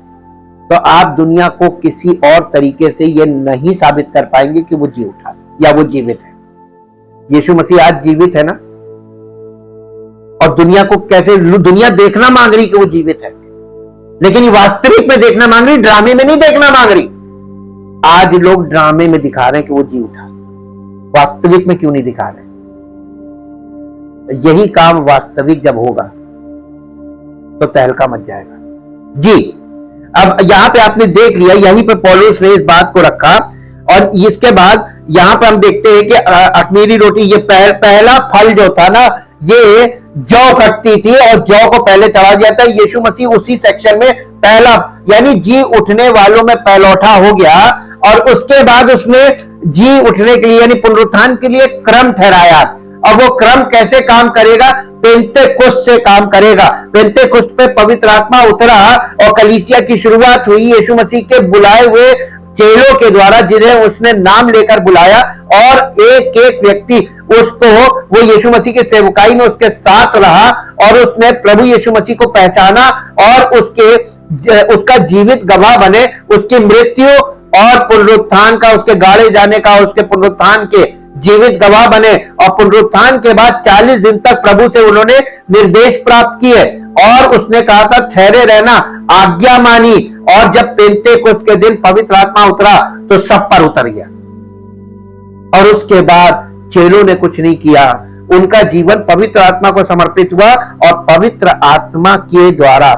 तो आप दुनिया को किसी और तरीके से ये नहीं साबित कर पाएंगे कि वो जी उठा या वो जीवित है। यीशु मसीह आज जीवित है ना, और दुनिया को कैसे, दुनिया देखना मांग रही कि वो जीवित है, लेकिन वास्तविक में देखना मांग रही, ड्रामे में नहीं देखना मांग रही। आज लोग ड्रामे में दिखा रहे हैं कि वो जी उठा, वास्तविक में क्यों नहीं दिखा रहे? यही काम वास्तविक जब होगा तो तहलका मच जाएगा। जी अब यहाँ पे आपने देख लिया, यहीं पे पौलुस ने इस बात को रखा, और इसके बाद यहाँ पे हम देखते हैं कि अख़मीरी रोटी, ये पहला फल जो था ना, ये जौ कटती थी और जौ को पहले चढ़ा जाता है। यीशु मसीह उसी सेक्शन में पहला, यानी जी उठने वालों में पहलौठा हो गया, और उसके बाद उसने जी उठने के लिए यानी पुनरुत्थान के लिए क्रम ठहराया। अब वो क्रम कैसे काम करेगा? पेंतेकुस्त से काम करेगा। पेंतेकुस्त पे पवित्र आत्मा उतरा और कलीसिया की शुरुआत हुई यीशु मसीह के बुलाए हुए चेलों के द्वारा, जिन्हें उसने नाम लेकर बुलाया, और एक एक व्यक्ति उसको, वो यीशु मसीह के सेवकाई में उसके साथ रहा, और उसने प्रभु यीशु मसीह को पहचाना और उसका जीवित गवाह बने, उसकी मृत्यु और पुनरुत्थान का, उसके गाड़े जाने का, उसके पुनरुत्थान के जीवित गवाह बने। और पुनरुत्थान के बाद 40 दिन तक प्रभु से उन्होंने निर्देश प्राप्त किए, और उसने कहा था ठहरे रहना, आज्ञा मानी, और जब पेंतेकुस्त के दिन पवित्र आत्मा उतरा तो सब पर उतर गया। और उसके बाद चेलों ने कुछ नहीं किया, उनका जीवन पवित्र आत्मा को समर्पित हुआ, और पवित्र आत्मा के द्वारा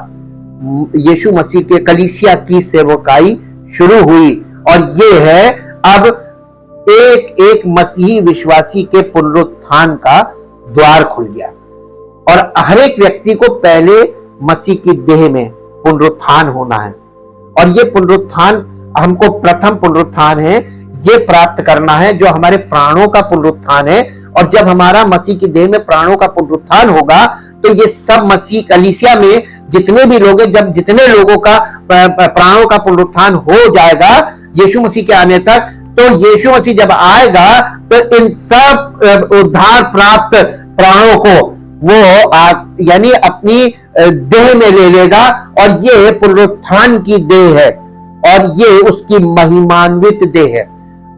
यीशु मसीह के कलीसिया की सेवकाई शुरू हुई। और ये है अब एक एक मसीही विश्वासी के पुनरुत्थान का द्वार खुल गया, और हर एक व्यक्ति को पहले मसीह की देह में पुनरुत्थान होना है। और ये पुनरुत्थान हमको प्रथम पुनरुत्थान है, ये प्राप्त करना है जो हमारे प्राणों का पुनरुत्थान है। और जब हमारा मसीह की देह में प्राणों का पुनरुत्थान होगा तो ये सब मसीह कलीसिया में जितने भी लोग हैं, जब जितने लोगों का प्राणों का पुनरुत्थान हो जाएगा यीशु मसीह के आने तक, तो यीशु मसीह जब आएगा तो इन सब उद्धार प्राप्त प्राणों को वो यानी अपनी देह में ले लेगा, और ये पुनरुत्थान की देह है, और ये उसकी महिमान्वित देह है।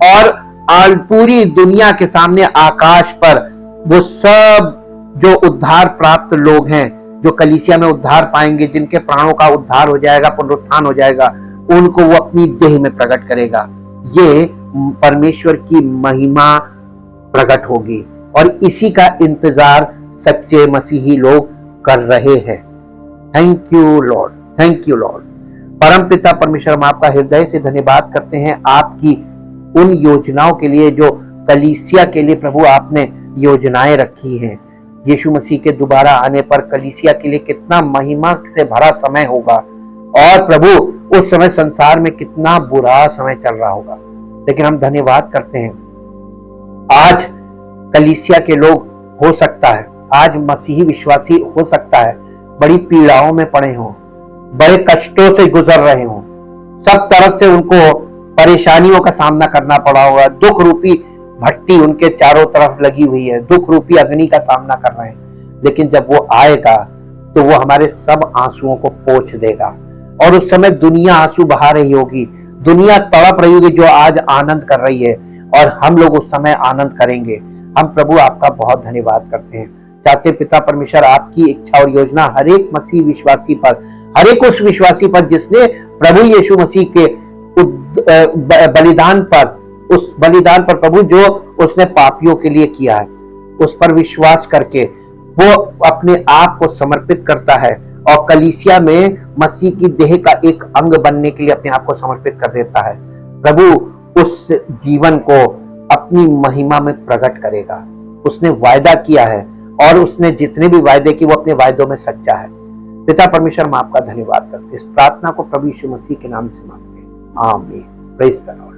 और पूरी दुनिया के सामने आकाश पर वो सब जो उद्धार प्राप्त लोग हैं, जो कलीसिया में उद्धार पाएंगे, जिनके प्राणों का उद्धार हो जाएगा, पुनरुत्थान हो जाएगा, उनको वो अपनी देह में प्रकट करेगा। ये परमेश्वर की महिमा प्रकट होगी, और इसी का इंतजार सच्चे मसीही लोग कर रहे हैं। Thank you Lord, thank you Lord. परम पिता परमेश्वर, हम आपका हृदय से धन्यवाद करते हैं आपकी उन योजनाओं के लिए जो कलीसिया के लिए प्रभु आपने योजनाएं रखी हैं। यीशु मसीह के दोबारा आने पर कलीसिया के लिए कितना महिमा से भरा समय होगा, और प्रभु उस समय संसार में कितना बुरा समय चल रहा होगा। लेकिन हम धन्यवाद करते हैं, आज कलीसिया के लोग, हो सकता है आज मसीही विश्वासी हो सकता है बड़ी पीड़ाओं में पड़े हों, बड़े कष्टों से गुजर रहे हों, सब तरफ से उनको परेशानियों का सामना करना पड़ा होगा, दुख रूपी भट्टी उनके चारों तरफ लगी हुई है, दुख रूपी अग्नि का सामना कर रहे हैं। लेकिन जब वो आएगा तो वो हमारे सब आंसुओं को पोंछ देगा, और उस समय दुनिया आंसू बहा रही होगी, दुनिया तड़प रही होगी जो आज आनंद कर रही है, और हम लोग उस समय आनंद करेंगे। हम प्रभु आपका बहुत धन्यवाद करते हैं। चाहते पिता परमेश्वर, आपकी इच्छा और योजना हर एक मसीह विश्वासी पर, हर एक उस विश्वासी पर जिसने प्रभु यीशु मसीह के बलिदान पर, उस बलिदान पर प्रभु जो उसने पापियों के लिए किया है, उस पर विश्वास करके वो अपने आप को समर्पित करता है, और कलीसिया में मसीह की देह का एक अंग बनने के लिए अपने आप को समर्पित कर देता है। प्रभु उस जीवन को अपनी महिमा में प्रकट करेगा। उसने वायदा किया है, और उसने जितने भी वायदे किए वो अपने वायदों में सच्चा है। पिता परमेश्वर, हम आपका धन्यवाद करते हैं। इस प्रार्थना को प्रभु यीशु मसीह के नाम से मांगते हैं, आमीन। Praise the Lord.